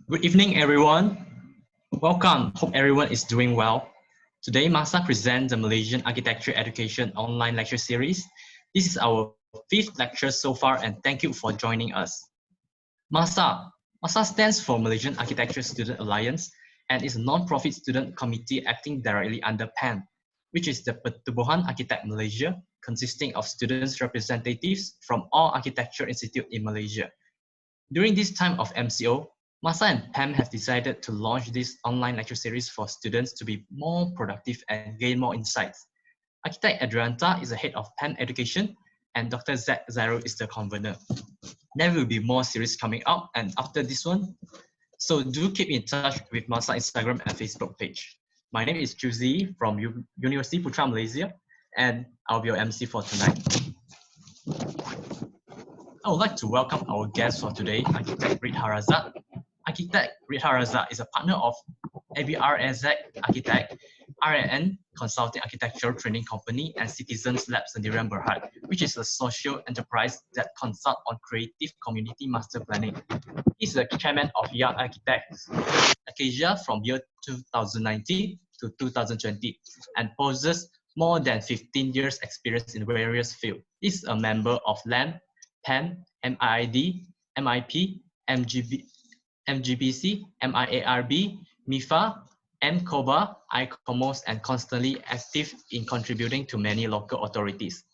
Good evening, everyone. Welcome. Hope everyone is doing well. Today, MASA presents the Malaysian Architecture Education online lecture series. This is our fifth lecture so far, and thank you for joining us. MASA stands for Malaysian Architecture Student Alliance and is a non-profit student committee acting directly under PEN, which is the Pertubuhan Arkitek Malaysia, consisting of students representatives from all architecture institutes in Malaysia. During this time of MCO, MASA and PEM have decided to launch this online lecture series for students to be more productive and gain more insights. Architect Adrianta is the head of PEM education, and Dr. Zairo is the convener. There will be more series coming out, and after this one, so do keep in touch with MASA Instagram and Facebook page. My name is Qiu from University Putra Malaysia, and I'll be your MC for tonight. I would like to welcome our guest for today, Architect Ridha Razak. Architect Ridha Razak is a partner of Razak Architect, RAN Consulting Architectural Training Company, and Citizens Lab Sendirian Berhad, which is a social enterprise that consults on creative community master planning. He is the chairman of Young Architects Acacia from year 2019 to 2020 and possesses more than 15 years experience in various fields. He is a member of LAM, PEM, MIID, MIP, MGBC, MIARB, MIFA, 𝗵𝗂𝗶𝗶, ICOMOS, and constantly active in contributing to many local authorities.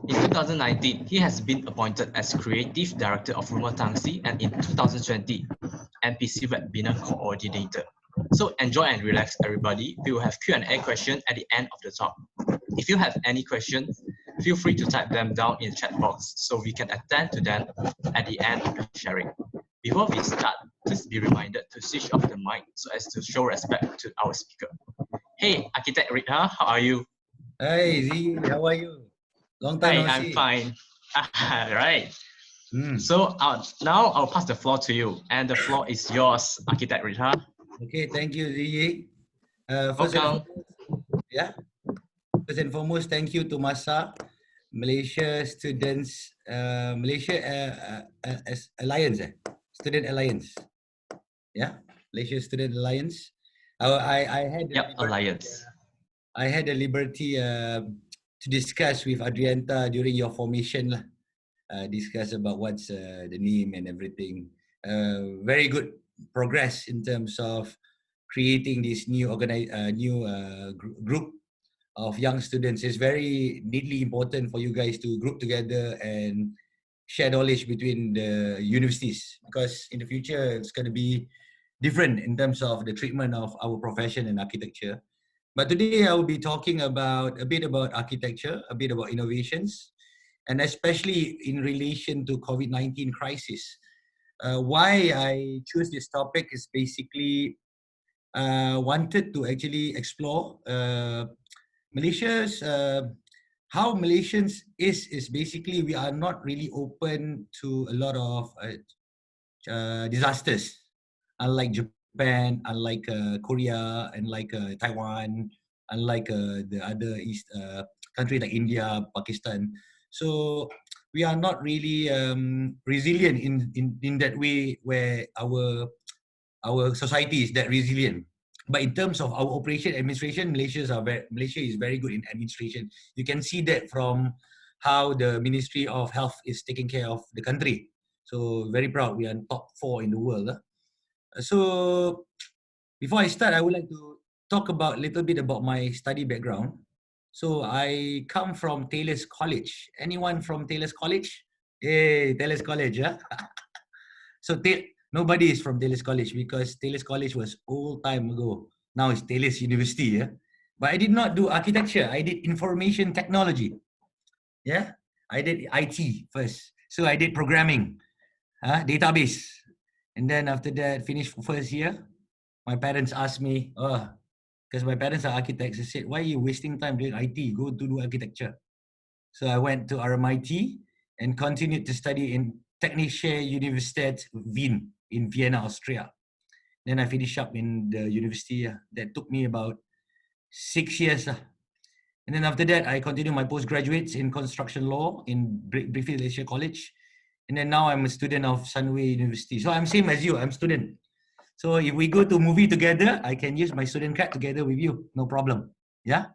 In 2019, he has been appointed as Creative Director of Rumah Tangsi, and in 2020, MPC Webinar Coordinator. So enjoy and relax, everybody. We will have Q&A question at the end of the talk. If you have any questions, feel free to type them down in the chat box so we can attend to them at the end of the sharing. Before we start, please be reminded to switch off the mic so as to show respect to our speaker. Hey, Architect Ridha, how are you? Hi, Z, how are you? Long time no see. I'm fine. Right. So now I'll pass the floor to you, and the floor is yours, Architect Ridha. Okay, thank you, Z. Welcome. First and foremost, thank you to MASA, Malaysia Students, Alliance, Student Alliance. Yeah, Malaysia Student Alliance. I had Alliance. I had the liberty to discuss with Adrianta during your formation, discuss about what's the name and everything. Very good progress in terms of creating this new group of young students. Is very neatly important for you guys to group together and share knowledge between the universities, because in the future it's going to be different in terms of the treatment of our profession in architecture. But today I will be talking about a bit about architecture, a bit about innovations, and especially in relation to COVID-19 crisis. Why I choose this topic is basically wanted to actually explore Malaysia's how Malaysians is basically we are not really open to a lot of disasters, unlike Japan, unlike Korea, unlike Taiwan, unlike the other East countries like India, Pakistan. So we are not really resilient in that way, where our society is that resilient. But in terms of our operation administration, Malaysia is very good in administration. You can see that from how the Ministry of Health is taking care of the country. So very proud, we are top 4 in the world. So before I start, I would like to talk about a little bit about my study background. So I come from Taylor's College. Anyone from Taylor's College? Hey, Taylor's College, yeah? So nobody is from Taylor's College, because Taylor's College was old time ago. Now it's Taylor's University, yeah? But I did not do architecture. I did information technology. Yeah, I did IT first. So I did programming, database. And then after that, finished first year, my parents asked me, because my parents are architects, they said, why are you wasting time doing IT? Go to do architecture. So I went to RMIT and continued to study in Technische Universität Wien in Vienna, Austria. Then I finished up in the university. That took me about 6 years. And then after that, I continued my postgraduates in construction law in Griffith Leisure College. And then now I'm a student of Sunway University. So I'm same as you, I'm student. So if we go to movie together, I can use my student card together with you, no problem. Yeah.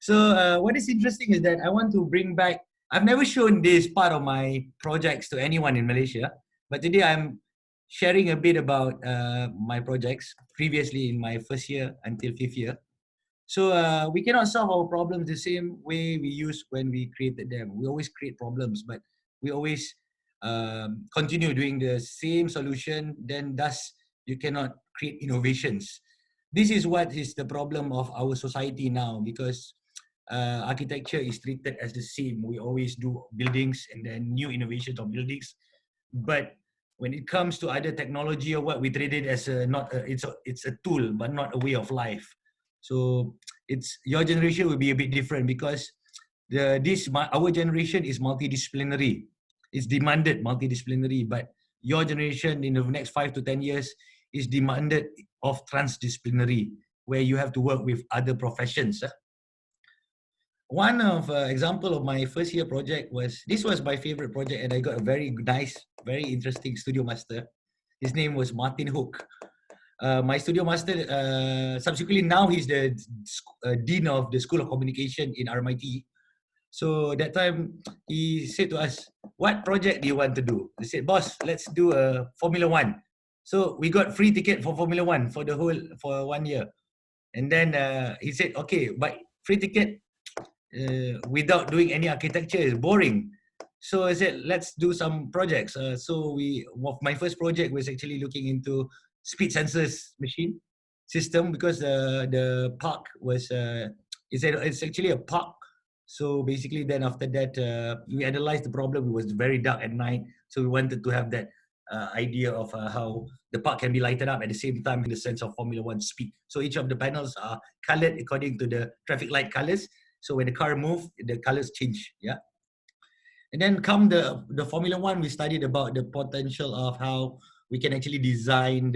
So what is interesting is that I want to bring back, I've never shown this part of my projects to anyone in Malaysia, but today I'm sharing a bit about my projects previously in my first year until 5th year. So we cannot solve our problems the same way we used when we created them. We always create problems, but we always continue doing the same solution, then thus you cannot create innovations. This is what is the problem of our society now, because architecture is treated as the same. We always do buildings and then new innovations of buildings. But when it comes to other technology or what, we treat it as it's a tool, but not a way of life. So your generation will be a bit different, because our generation is multidisciplinary. It's demanded multidisciplinary, but your generation in the next 5 to 10 years is demanded of transdisciplinary, where you have to work with other professions. One of example of my first year project this was my favorite project, and I got a very nice, very interesting studio master. His name was Martin Hook. My studio master, subsequently now he's the Dean of the School of Communication in RMIT. So that time he said to us, what project do you want to do? They said, boss, let's do a Formula One. So we got free ticket for Formula One for 1 year. And then he said, okay, but free ticket without doing any architecture is boring. So I said, let's do some projects. My first project was actually looking into speed sensors machine system, because the park was, it's actually a park. So basically then after that, we analyzed the problem. It was very dark at night. So we wanted to have that idea of how the park can be lighted up at the same time in the sense of Formula One speed. So each of the panels are colored according to the traffic light colors. So when the car moves, the colors change. Yeah. And then come the Formula One, we studied about the potential of how we can actually design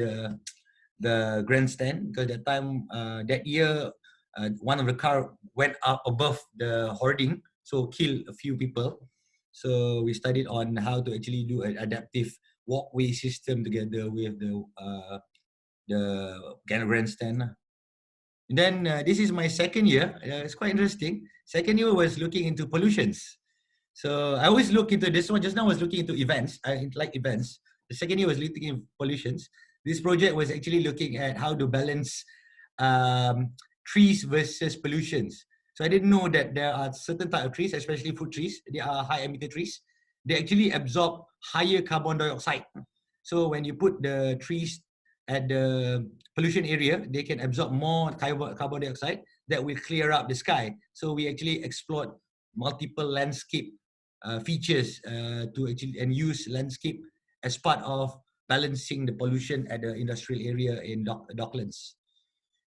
the grandstand, because that time, that year, one of the car went up above the hoarding, so killed a few people. So we studied on how to actually do an adaptive walkway system together with the grandstand. And then this is my second year. It's quite interesting. Second year was looking into pollutions. So I always look into this one. Just now I was looking into events. I like events. The second year was looking into pollutions. This project was actually looking at how to balance trees versus pollutions. So I didn't know that there are certain type of trees, especially fruit trees. They are high emitter trees. They actually absorb higher carbon dioxide. So when you put the trees at the pollution area, they can absorb more carbon dioxide that will clear up the sky. So we actually explored multiple landscape features to actually and use landscape as part of balancing the pollution at the industrial area in Docklands.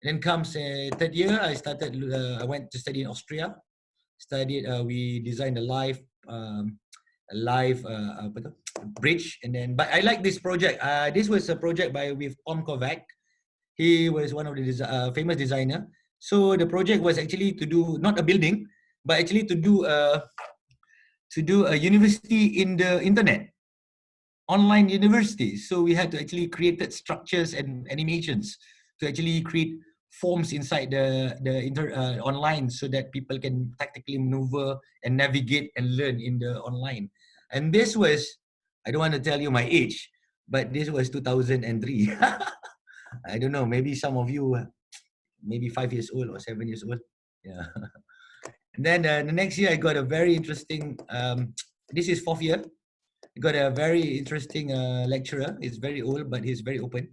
Then comes third year, I went to study in Austria. We designed a live bridge, and then, but I like this project. This was a project with 𝗏𝗏𝗵𝗵𝗏𝗏. He was one of the famous designer. So the project was actually to do not a building, but actually to do a university in the internet, online university. So we had to actually create structures and animations to actually create forms inside the online, so that people can tactically maneuver and navigate and learn in the online. And this was, I don't want to tell you my age, but this was 2003. I don't know, maybe some of you, maybe 5 years old or 7 years old. Yeah. And then the next year I got a very interesting, this is 4th year. I got a very interesting lecturer. He's very old, but he's very open.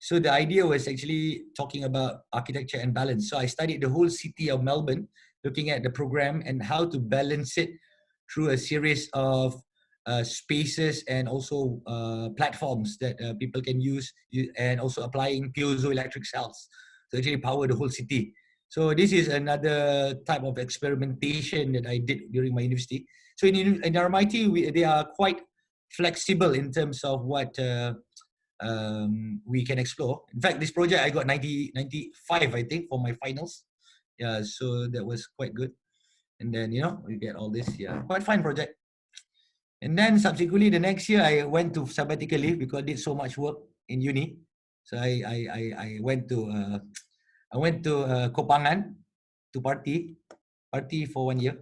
So the idea was actually talking about architecture and balance. So I studied the whole city of Melbourne, looking at the program and how to balance it through a series of spaces and also platforms that people can use, and also applying piezoelectric cells to actually power the whole city. So this is another type of experimentation that I did during my university. So in RMIT, they are quite flexible in terms of what we can explore. In fact, this project I got 95, I think, for my finals. Yeah, so that was quite good. And then, you know, we get all this. Yeah, quite fine project. And then subsequently, the next year, I went to sabbatical leave because I did so much work in uni. So I went to Kopangan to party for 1 year.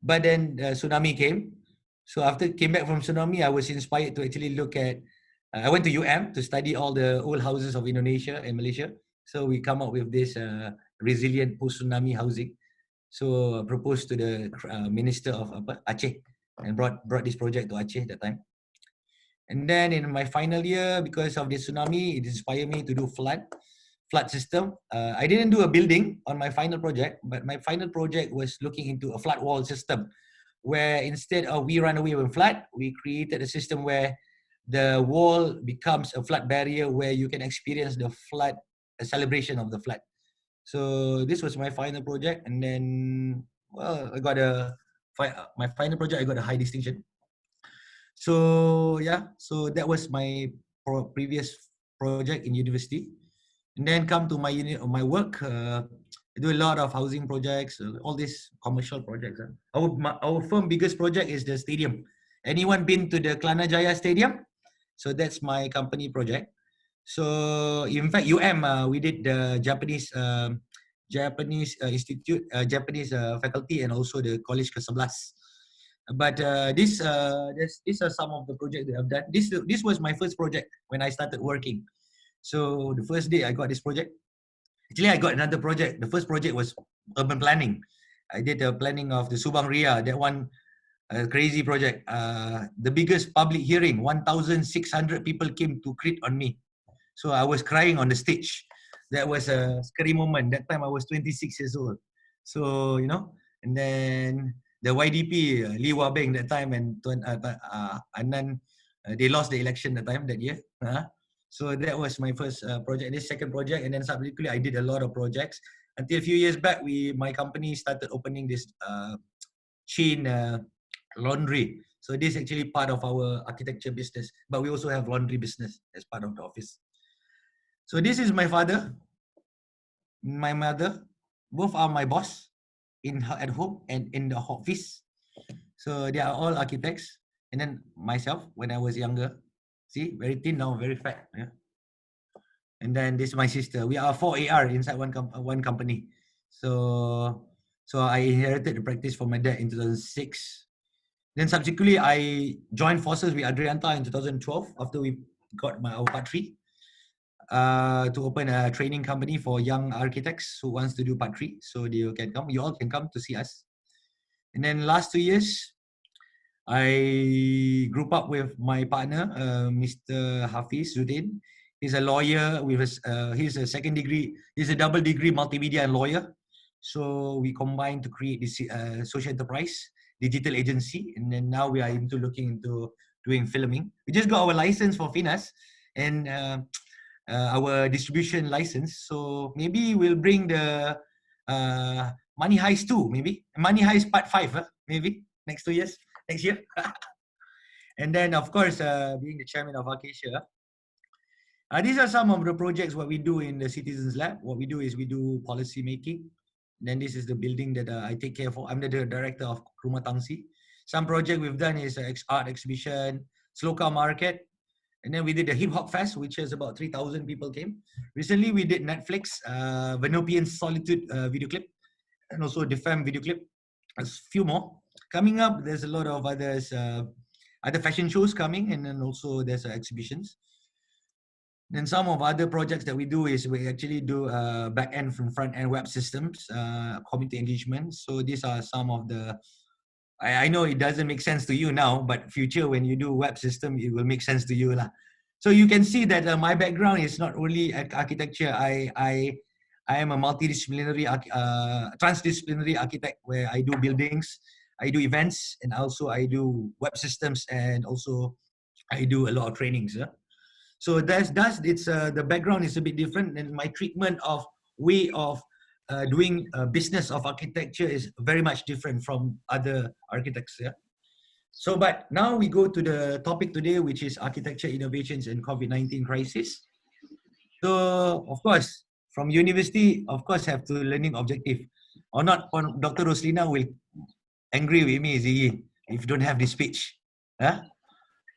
But then tsunami came. So after came back from tsunami, I was inspired to actually look at. I went to UM to study all the old houses of Indonesia and Malaysia. So we come up with this resilient post-tsunami housing. So proposed to the Minister of Aceh and brought this project to Aceh that time. And then in my final year, because of the tsunami, it inspired me to do flood system. I didn't do a building on my final project, but my final project was looking into a flood wall system, where instead of we run away with flood, we created a system where the wall becomes a flood barrier where you can experience the flood, a celebration of the flood. So this was my final project, and then I got my final project. I got a high distinction. So yeah, so that was my previous project in university, and then come to my work. I do a lot of housing projects, all these commercial projects. Our firm biggest project is the stadium. Anyone been to the Kelana Jaya Stadium? So that's my company project. So in fact, we did the Japanese Institute, Japanese faculty, and also the College 𝗀𝗃𝗵𝗵𝗏. But these are some of the projects that I've done. This was my first project when I started working. So the first day I got this project. Actually, I got another project. The first project was urban planning. I did the planning of the Subang Ria. That one, crazy project. The biggest public hearing, 1,600 people came to crit on me. So I was crying on the stage. That was a scary moment. That time I was 26 years old. So, and then the YDP, Lee Wah Beng that time, and Anand, they lost the election that year. So that was my first project. This second project, and then subsequently I did a lot of projects until a few years back. My company started opening this chain laundry. So this is actually part of our architecture business, but we also have laundry business as part of the office. So this is my father, my mother, both are my boss at home and in the office. So they are all architects. And then myself, when I was younger, see, very thin now, very fat. Yeah. And then this is my sister. We are 4 AR inside one company. So I inherited the practice from my dad in 2006. Then subsequently, I joined forces with Adrianta in 2012 after we got our part 3 to open a training company for young architects who wants to do part 3. So you all can come to see us. And then last 2 years, I group up with my partner, Mr. Hafiz Zuddin. He's a lawyer with he's a second degree, he's a double degree multimedia and lawyer. So we combined to create this social enterprise digital agency, and then now we are looking into doing filming. We just got our license for Finas and our distribution license. So maybe we'll bring the Money Heist 2, maybe Money Heist Part 5, maybe next 2 years, next year. And then of course, being the chairman of Acacia. These are some of the projects what we do in the Citizens Lab. What we do is we do policy making. Then this is the building that I take care for. I'm the director of Rumah Tangsi. Some project we've done is art exhibition, Sloka Market. And then we did the Hip Hop Fest, which has about 3,000 people came. Recently, we did Netflix, Venopian Solitude video clip, and also the Femme video clip. There's a few more. Coming up, there's a lot of others, other fashion shows coming, and then also there's exhibitions. Then some of other projects that we do is we actually do back-end from front-end web systems, community engagement. So these are some of the, I know it doesn't make sense to you now, but future when you do web system, it will make sense to you lah. So you can see that my background is not only architecture. I am a multidisciplinary, transdisciplinary architect where I do buildings, I do events, and also I do web systems, and also I do a lot of trainings. So the background is a bit different, and my treatment of way of doing business of architecture is very much different from other architects. Yeah. So, but now we go to the topic today, which is architecture innovations and COVID-19 crisis. So, of course, from university, of course, have to learning objective. Or not, Dr. Roslina will angry with me, Ziggy. if you don't have this speech. Huh?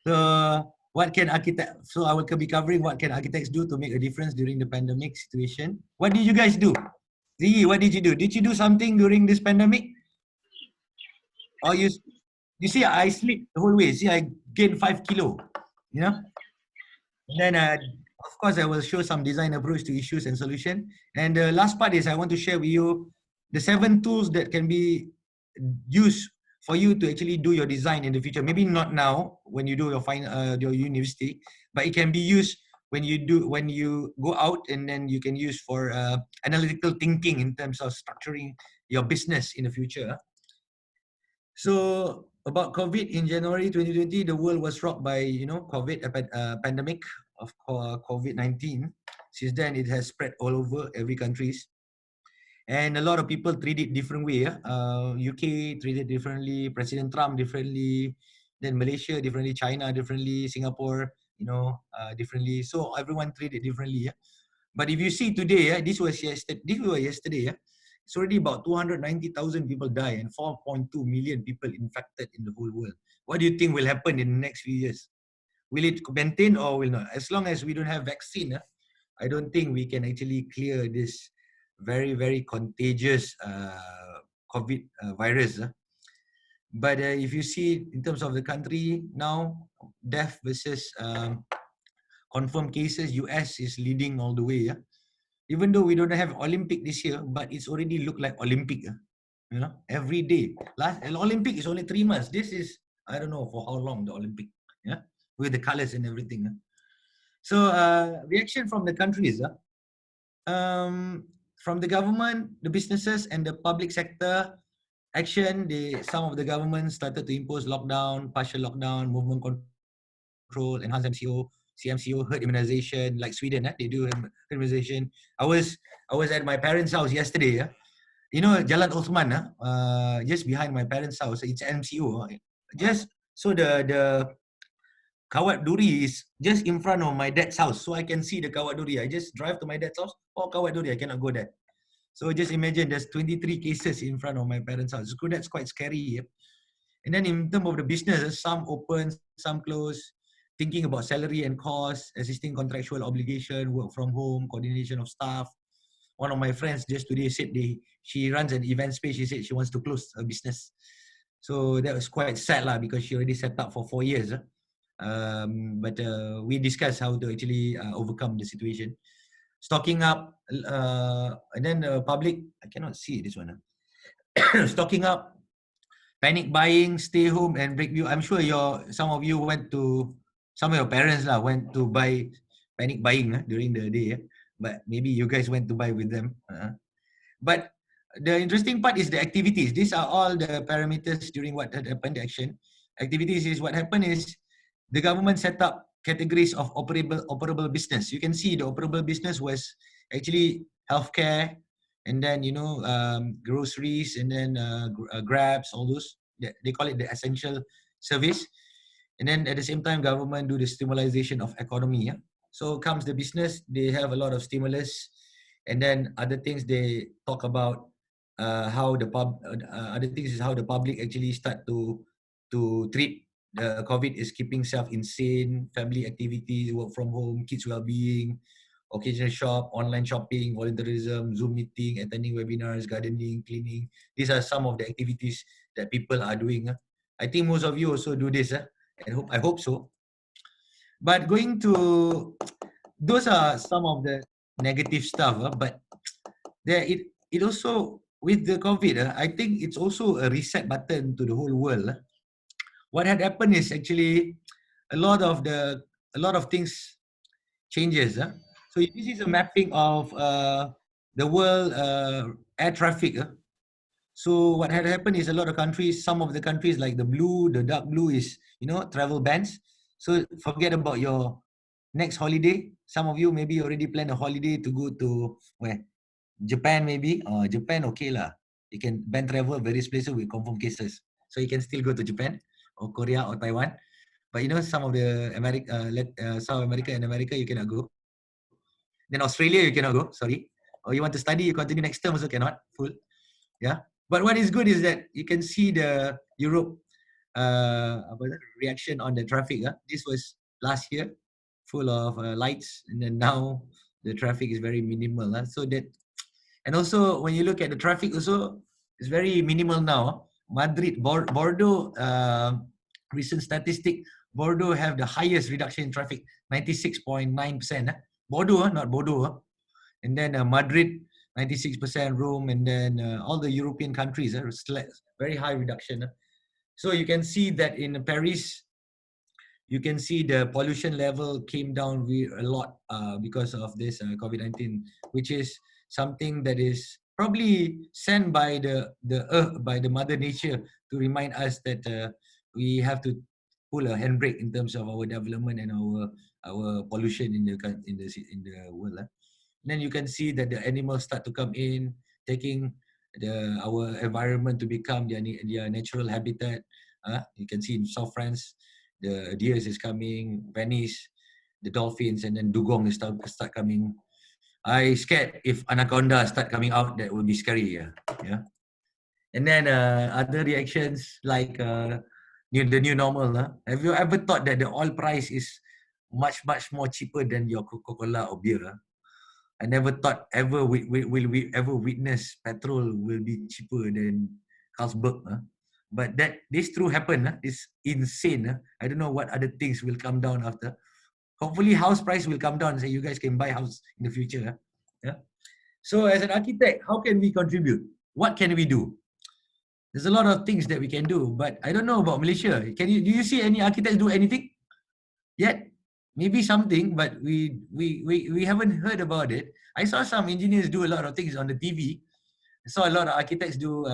So so I will be covering what can architects do to make a difference during the pandemic situation. What did you guys do? Zee, what did you do? Did you do something during this pandemic? Or you see, I sleep the whole way. See, I gained 5 kilo, you know? And then, of course, I will show some design approach to issues and solution. And the last part is I want to share with you the 7 tools that can be used for you to actually do your design in the future. Maybe not now when you do your university, but it can be used when you go out, and then you can use for analytical thinking in terms of structuring your business in the future. So about COVID in January 2020, the world was rocked by pandemic of COVID-19. Since then, it has spread all over every countries. And a lot of people treat it different way. UK treated differently, President Trump differently, then Malaysia differently, China differently, Singapore, differently. So everyone treated differently. But if you see today, this was yesterday. It's already about 290,000 people die and 4.2 million people infected in the whole world. What do you think will happen in the next few years? Will it maintain or will not? As long as we don't have vaccine, I don't think we can actually clear this very, very contagious COVID virus. But if you see in terms of the country now, death versus confirmed cases, US is leading all the way. Even though we don't have Olympic this year, but it's already looked like Olympic. Every day. Last Olympic is only 3 months. This is, I don't know for how long the Olympic, with the colors and everything. So reaction from the countries. From the government, the businesses, and the public sector action, some of the governments started to impose lockdown, partial lockdown, movement control, enhanced MCO, CMCO, herd immunization, like Sweden, they do herd immunization. I was at my parents' house yesterday. Jalan Osman, just behind my parents' house, it's MCO. Just so the 𝗀𝗶𝗃𝗵𝗵 is just in front of my dad's house, so I can see the 𝗀𝗶𝗃𝗵𝗵. I just drive to my dad's house. Oh, 𝗀𝗶𝗃𝗵𝗵, I cannot go there. So just imagine there's 23 cases in front of my parents' house. So that's quite scary. And then in terms of the business, some open, some close. Thinking about salary and cost, assisting contractual obligation, work from home, coordination of staff. One of my friends just today said she runs an event space. She said she wants to close her business. So that was quite sad because she already set up for 4 years. But we discussed how to actually overcome the situation. Stocking up, and then the public, I cannot see this one. Stocking up, panic buying, stay home, and break view. I'm sure some of you went to, some of your parents went to buy panic buying during the day. But maybe you guys went to buy with them. But the interesting part is the activities. These are all the parameters during what had happened, the action. Activities is what happened is the government set up categories of operable business. You can see the operable business was actually healthcare, and then groceries, and then grabs, all those. They call it the essential service. And then at the same time, government do the stimulation of economy. So comes the business, they have a lot of stimulus, and then other things they talk about how the other things is how the public actually start to treat the COVID is keeping self insane, family activities, work from home, kids well-being, occasional shop, online shopping, volunteerism, Zoom meeting, attending webinars, gardening, cleaning. These are some of the activities that people are doing. I think most of you also do this. I hope so. But going to, those are some of the negative stuff. But there, it also, with the COVID, I think it's also a reset button to the whole world. What had happened is actually a lot of things changes. So this is a mapping of the world air traffic. So what had happened is a lot of countries, some of the countries like the dark blue is, travel bans. So forget about your next holiday. Some of you maybe already planned a holiday to go to where? Japan maybe. Japan, okay lah. You can ban travel various places with confirmed cases. So you can still go to Japan or Korea or Taiwan. But some of the South America and America, you cannot go. Then Australia, you cannot go, sorry. Or you want to study, you continue next term also cannot, full. Yeah. But what is good is that you can see the Europe reaction on the traffic. This was last year, full of lights, and then now the traffic is very minimal. So that, and also when you look at the traffic, also it's very minimal now. Madrid, Bordeaux, recent statistic, Bordeaux have the highest reduction in traffic, 96.9%. Bordeaux, not Bordeaux. And then Madrid, 96% Rome, and then all the European countries, very high reduction. So you can see that in Paris, you can see the pollution level came down a lot because of this COVID-19, which is something that is probably sent by the earth, by the mother nature, to remind us that we have to pull a handbrake in terms of our development and our pollution in the world. Then you can see that the animals start to come in, taking our environment to become their natural habitat. You can see in South France, the deer is coming, Venice, the dolphins, and then dugong is start coming. I scared if anaconda start coming out, that would be scary. Yeah. And then other reactions like the new normal. Have you ever thought that the oil price is much more cheaper than your Coca-Cola or beer? I never thought will we ever witness petrol will be cheaper than Carlsberg. But that this true happen. It's insane. I don't know what other things will come down after. Hopefully house price will come down so you guys can buy house in the future. Yeah. So as an architect, how can we contribute? What can we do? There's a lot of things that we can do, but I don't know about Malaysia. Do you see any architects do anything yet? Maybe something, but we haven't heard about it. I saw some engineers do a lot of things on the TV. I saw a lot of architects do.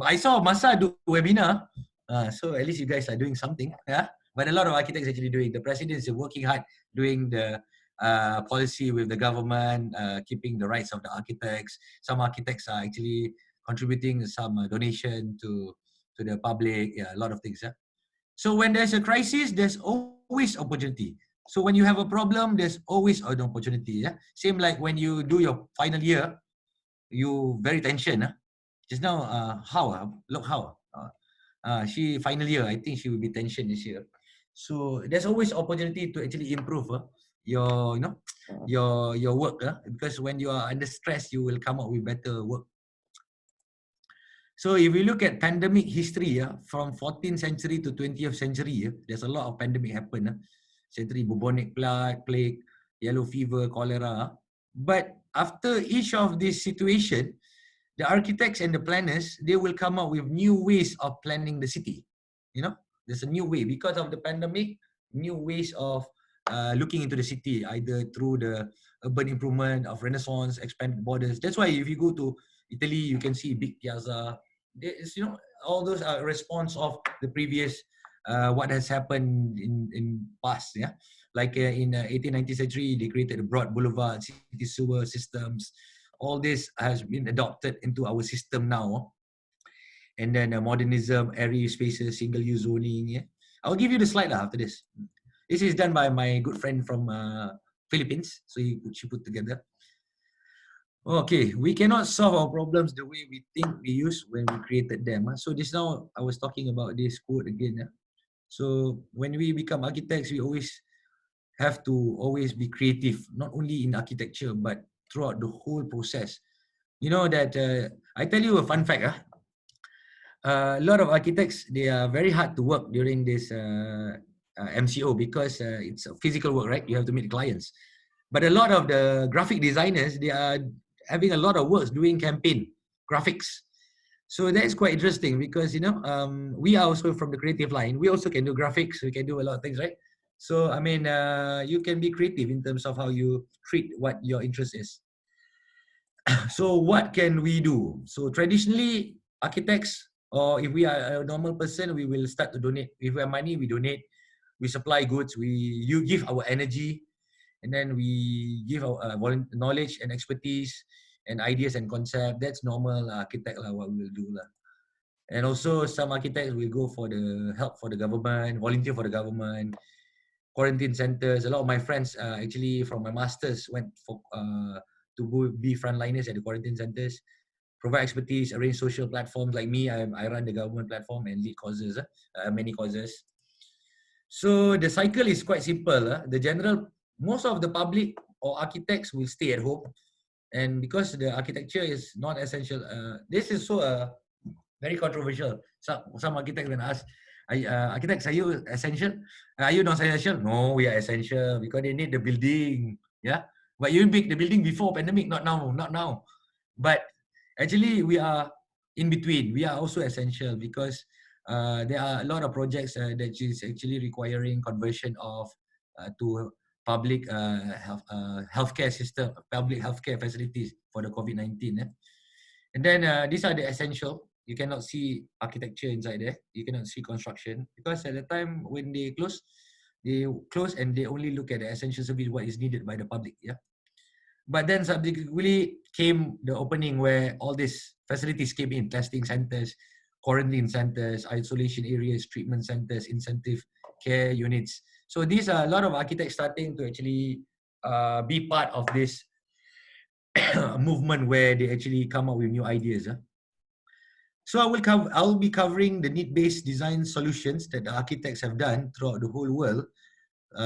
I saw MASA do webinar. So at least you guys are doing something. Yeah. But a lot of architects actually doing. The president is working hard doing the policy with the government, keeping the rights of the architects. Some architects are actually contributing some donation to the public. Yeah, a lot of things. Yeah. So when there's a crisis, there's always opportunity. So when you have a problem, there's always an opportunity. Yeah? Same like when you do your final year, you very tension. Just now, she final year, I think she will be tension this year. So there's always opportunity to actually improve your work. Because when you are under stress, you will come up with better work. So if we look at pandemic history, from 14th century to 20th century, there's a lot of pandemic happen. Century, bubonic plague, yellow fever, cholera. But after each of this situation, the architects and the planners, they will come up with new ways of planning the city. There's a new way because of the pandemic, new ways of looking into the city, either through the urban improvement of Renaissance, expand borders. That's why if you go to Italy, you can see big piazza. There's, all those are a response of the previous what has happened in past. Yeah, like in 18th century, they created a broad boulevard, city sewer systems. All this has been adopted into our system now. And then modernism, area spaces, single-use zoning. Yeah, I'll give you the slide after this. This is done by my good friend from Philippines. So she put together. Okay, we cannot solve our problems the way we think we used when we created them. So just now I was talking about this quote again. So when we become architects, we always have to be creative, not only in architecture, but throughout the whole process. You know that, I tell you a fun fact. A lot of architects, they are very hard to work during this MCO because it's a physical work, right? You have to meet clients. But a lot of the graphic designers, they are having a lot of works doing campaign graphics. So that's quite interesting because, we are also from the creative line. We also can do graphics. We can do a lot of things, right? So, I mean, you can be creative in terms of how you treat what your interest is. So what can we do? So traditionally, architects, or if we are a normal person, we will start to donate. If we have money, we donate. We supply goods. You give our energy. And then we give our knowledge and expertise and ideas and concept. That's normal architect what we will do. And also some architects will go for the help for the government, volunteer for the government, quarantine centers. A lot of my friends actually from my masters went for to go be frontliners at the quarantine centers. provide expertise, arrange social platforms. Like me, I run the government platform and lead causes, many causes. So the cycle is quite simple. Most of the public or architects will stay at home. And because the architecture is not essential, this is so very controversial. Some architects when ask, architects, are you essential? Are you non-essential? No, we are essential because they need the building. Yeah, but you make the building before pandemic, not now, not now. But actually, we are in between. We are also essential because there are a lot of projects that is actually requiring conversion of to public healthcare system, public healthcare facilities for the COVID-19. And then these are the essential. You cannot see architecture inside there. You cannot see construction because at the time when they close and they only look at the essential service, what is needed by the public. Yeah. But then subsequently came the opening where all these facilities came in: testing centers, quarantine centers, isolation areas, treatment centers, intensive care units. So these are a lot of architects starting to actually be part of this movement where they actually come up with new ideas. So I'll be covering the need-based design solutions that the architects have done throughout the whole world,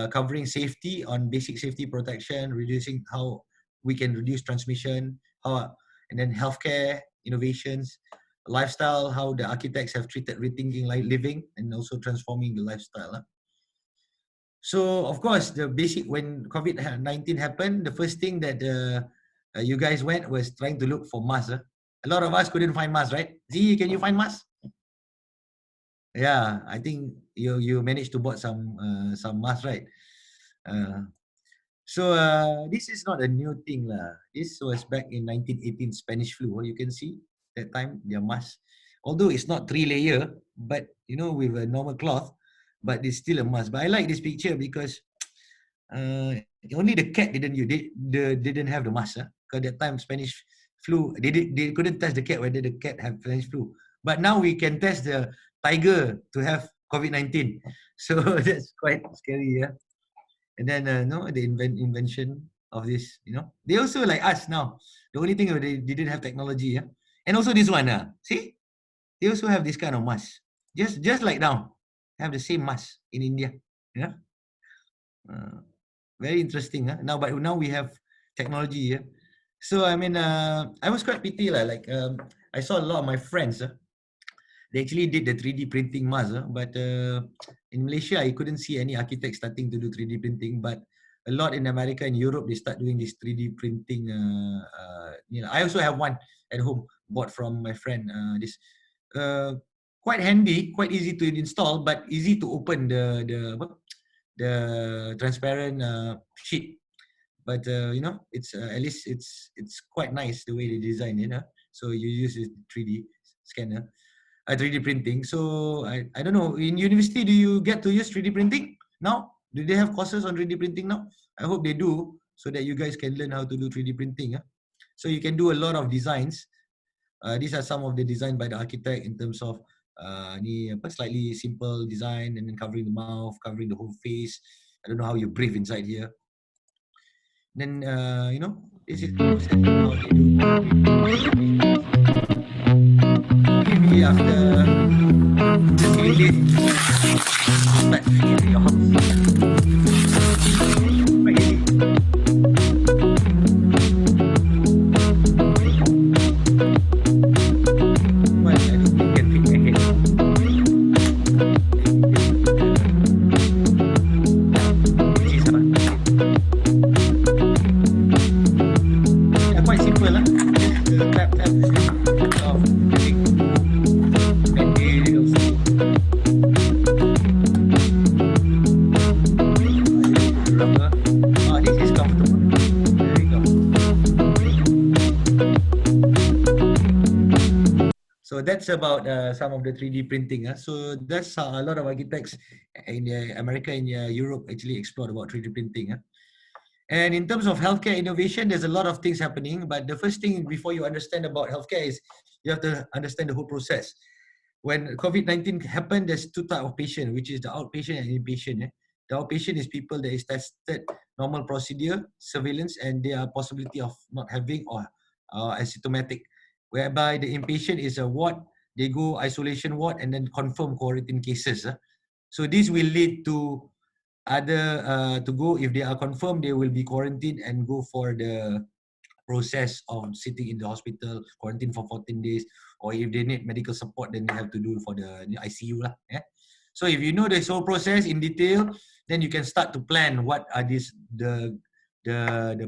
covering safety on basic safety protection, reducing how we can reduce transmission, and then healthcare innovations, lifestyle, how the architects have treated rethinking living, and also transforming the lifestyle. So of course, the basic, when COVID-19 happened, the first thing that you guys went was trying to look for masks. A lot of us couldn't find masks, right? Z, can you find masks? Yeah, I think you managed to bought some masks, right? So this is not a new thing lah. This was back in 1918 Spanish flu. You can see that time their mask, although it's not 3-layer, but you know, with a normal cloth, but it's still a mask. But I like this picture because only the cat didn't have the mask. Because that time Spanish flu, they couldn't test the cat whether the cat had Spanish flu. But now we can test the tiger to have COVID-19. So that's quite scary, yeah. And then the invention of this, you know, they also like us now. The only thing they didn't have technology, yeah. And also this one, see, they also have this kind of mask, just like now, have the same mask in India, yeah. Very interesting, huh? But now we have technology, yeah. So I mean, I was quite pity like I saw a lot of my friends. They actually did the 3D printing mask, but in Malaysia, I couldn't see any architects starting to do 3D printing. But a lot in America and Europe, they start doing this 3D printing. You know, I also have one at home, bought from my friend. This quite handy, quite easy to install, but easy to open the transparent sheet. But you know, it's at least it's quite nice the way they design it. So you use a 3D scanner. 3D printing. So I don't know, in university, do you get to use 3D printing now? Do they have courses on 3D printing now? I hope they do, so that you guys can learn how to do 3D printing. So you can do a lot of designs. These are some of the design by the architect in terms of slightly simple design, and then covering the mouth, covering the whole face. I don't know how you breathe inside here. Then you know, this is how they do. Maybe after 3 days, start in your house. Quite easy. Well, I don't think you can fit my head. Yeah, quite simple, huh? Just tap of So that's about some of the 3D printing. So that's how a lot of architects in America and Europe actually explored about 3D printing. And in terms of healthcare innovation, there's a lot of things happening. But the first thing before you understand about healthcare is you have to understand the whole process. When COVID-19 happened, there's 2 types of patient, which is the outpatient and inpatient. The outpatient is people that is tested, normal procedure, surveillance, and there are possibility of not having or asymptomatic. whereby the inpatient is a ward, they go isolation ward and then confirm quarantine cases. So this will lead to other, to go, if they are confirmed, they will be quarantined and go for the process of sitting in the hospital, quarantine for 14 days, or if they need medical support, then they have to do for the ICU lah. Yeah? So if you know this whole process in detail, then you can start to plan what are the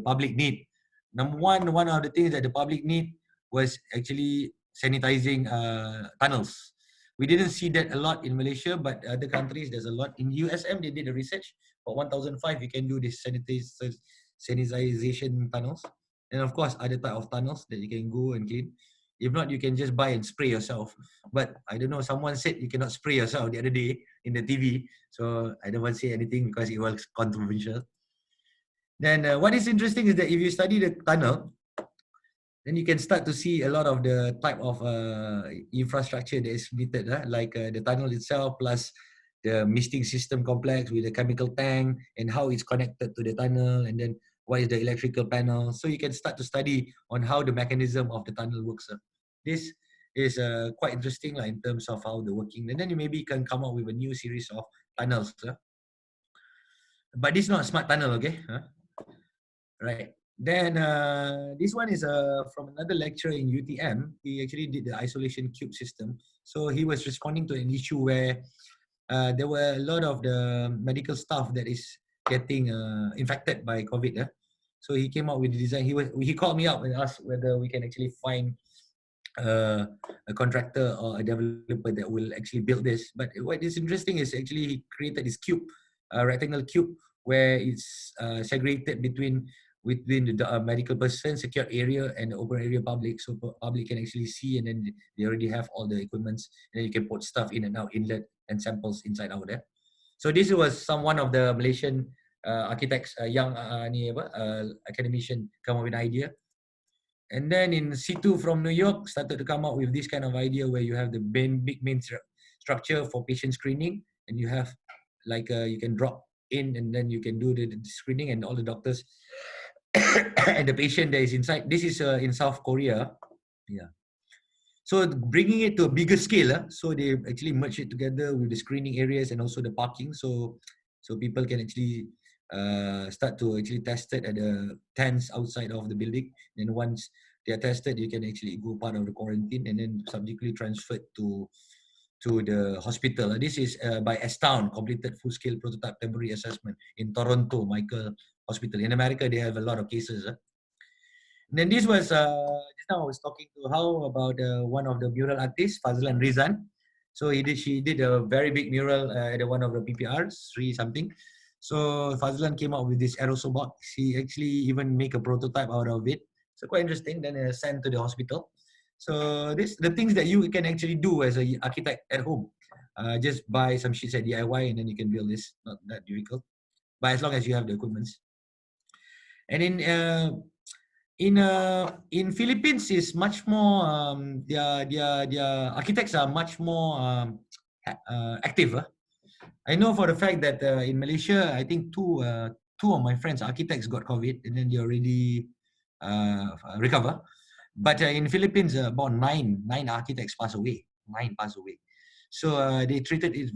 public need. Number one of the things that the public need was actually sanitizing tunnels. We didn't see that a lot in Malaysia, but other countries there's a lot. In USM, they did a research for 1005. You can do this sanitization tunnels, and of course other type of tunnels that you can go and clean. If not, you can just buy and spray yourself. But I don't know, someone said you cannot spray yourself the other day in the TV. So I don't want to say anything because it was controversial. Then what is interesting is that if you study the tunnel, then you can start to see a lot of the type of infrastructure that is needed, like the tunnel itself, plus the misting system complex with the chemical tank and how it's connected to the tunnel, and then what is the electrical panel. So you can start to study on how the mechanism of the tunnel works. This is quite interesting in terms of how the working. And then you maybe can come up with a new series of tunnels. But this is not a smart tunnel, okay? Right. Then this one is from another lecturer in UTM. He actually did the isolation cube system. So he was responding to an issue where there were a lot of the medical staff that is getting infected by COVID. So he came up with the design. He called me up and asked whether we can actually find a contractor or a developer that will actually build this. But what is interesting is actually he created this cube, a rectangle cube, where it's segregated between the medical person, secured area, and the open area public, so public can actually see, and then they already have all the equipments, and then you can put stuff in and out, inlet and samples inside out there. So this was one of the Malaysian architects, young academician, come up with an idea. And then in situ from New York, started to come up with this kind of idea where you have the big main structure for patient screening, and you have like you can drop in, and then you can do the screening, and all the doctors and the patient that is inside. This is in South Korea. Yeah. So bringing it to a bigger scale, so they actually merge it together with the screening areas and also the parking. So people can actually start to actually test it at the tents outside of the building. And once they are tested, you can actually go part of the quarantine and then subsequently transferred to the hospital. This is by S-Town, completed full-scale prototype temporary assessment in Toronto, Michael Hospital. In America, they have a lot of cases. And then this was, just now I was talking to how about one of the mural artists, Fazlan Rizan. So she did a very big mural at one of the PPRs, 3 something. So Fazlan came up with this aerosol box. He actually even make a prototype out of it. So quite interesting, then sent to the hospital. So the things that you can actually do as an architect at home. Just buy some sheets at DIY and then you can build this, not that difficult. But as long as you have the equipment. And in Philippines is much more their architects are much more active. I know for the fact that in Malaysia, I think two of my friends architects got COVID and then they already recover. But in Philippines, about nine architects passed away. 9 passed away. So they treated it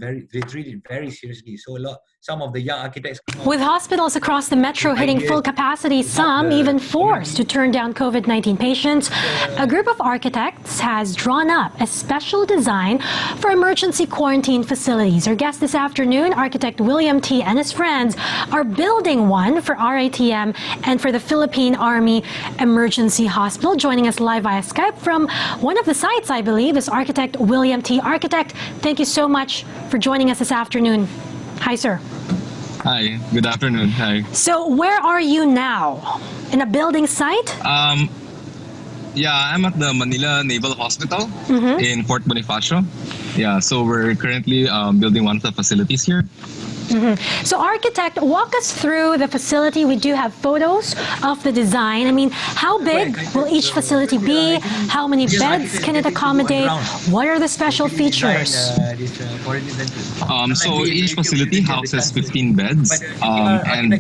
very seriously. So some of the young architects. With hospitals across the metro hitting full capacity, some even forced to turn down COVID-19 patients, a group of architects has drawn up a special design for emergency quarantine facilities. Our guest this afternoon, architect William T. and his friends, are building one for RATM and for the Philippine Army Emergency Hospital. Joining us live via Skype from one of the sites, I believe, is architect William T. Architect, thank you so much for joining us this afternoon. Hi, sir. Hi, good afternoon. Hi. So where are you now? In a building site? Yeah, I'm at the Manila Naval Hospital in Fort Bonifacio. Yeah, so we're currently building one of the facilities here. So architect, walk us through the facility. We do have photos of the design. I mean, how big will each facility be? How many beds can it accommodate? What are the special features? this quarantine center? So each facility houses 15 beds, and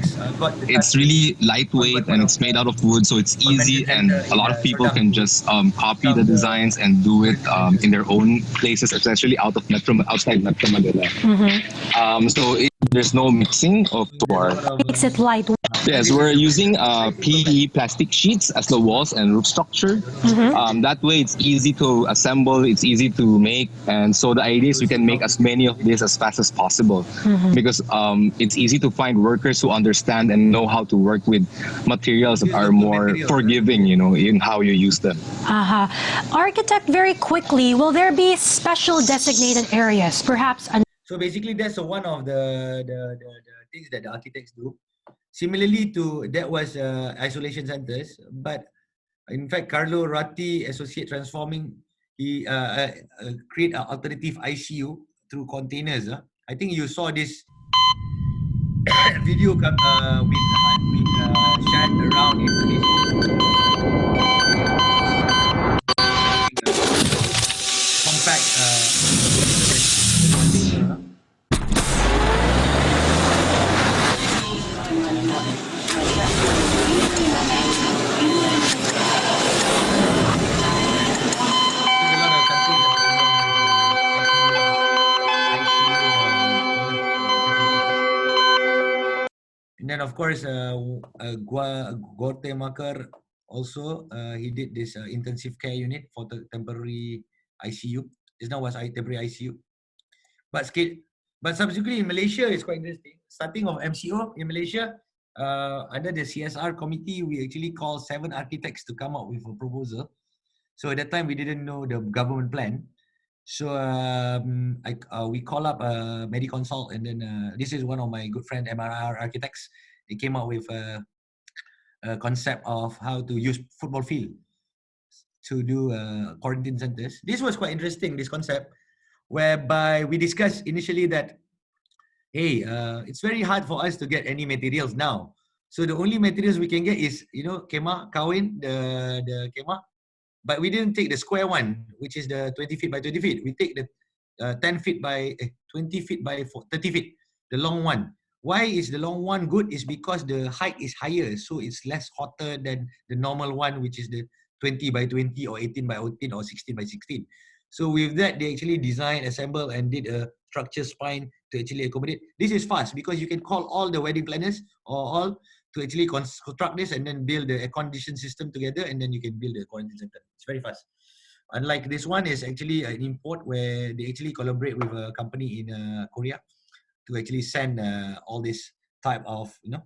it's really lightweight and it's made out of wood, so it's easy, and a lot of people can just copy the designs and do it in their own places, especially outside Metro Manila. There's no mixing of floor. Makes it lightweight. Yes, we're using PE plastic sheets as the walls and roof structure. That way it's easy to assemble, it's easy to make, and so the idea is we can make as many of this as fast as possible, because it's easy to find workers who understand and know how to work with materials that are more forgiving, you know, in how you use them. Architect, very quickly, will there be special designated areas, perhaps? So basically, that's one of the things that the architects do. Similarly to that was isolation centers, but in fact, Carlo Ratti, Associate Transforming, he create an alternative ICU through containers. I think you saw this video with shared around in Facebook. Compact and then of course 𝗥𝗶𝗱𝗵 also he did this intensive care unit for the temporary ICU. This now was temporary ICU. But subsequently in Malaysia, it's quite interesting. Starting of MCO in Malaysia, under the CSR committee, we actually called 7 architects to come up with a proposal. So at that time, we didn't know the government plan. So we call up MediConsult, and then this is one of my good friend, MRR Architects. They came up with a concept of how to use football field to do quarantine centers. This was quite interesting, this concept, whereby we discussed initially that, hey, it's very hard for us to get any materials now. So the only materials we can get is, you know, kemah, kawin, the kemah. But we didn't take the square one, which is the 20 feet by 20 feet. We take the 10 feet by 20 feet by 30 feet, the long one. Why is the long one good? Is because the height is higher, so it's less hotter than the normal one, which is the 20 by 20 or 18 by 18 or 16 by 16. So with that, they actually designed, assembled, and did a structure spine to actually accommodate. This is fast because you can call all the wedding planners or all to actually construct this and then build the air condition system together, and then you can build the quarantine center. It's very fast. Unlike this one is actually an import where they actually collaborate with a company in Korea to actually send all this type of, you know,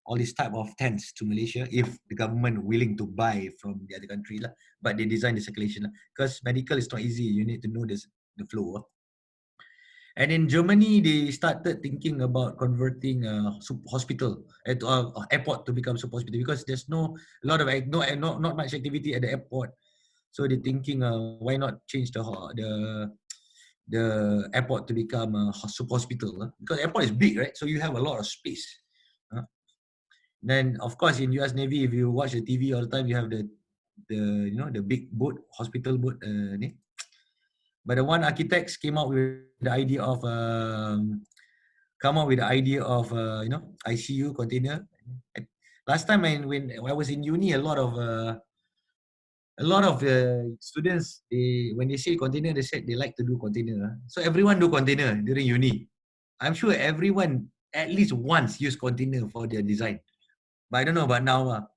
all these type of tents to Malaysia if the government willing to buy from the other country lah. But they design the circulation because medical is not easy. You need to know the flow. And in Germany, they started thinking about converting a hospital at airport to become super hospital because there's not much activity at the airport. So they're thinking, why not change the airport to become a super hospital? Because airport is big, right? So you have a lot of space. Then of course in US Navy, if you watch the TV all the time, you have the big boat, hospital boat. But the one architects came up with the idea of ICU container. Last time when I was in uni, a lot of students, when they say container, they said they like to do container. So everyone do container during uni. I'm sure everyone at least once use container for their design. But I don't know about now.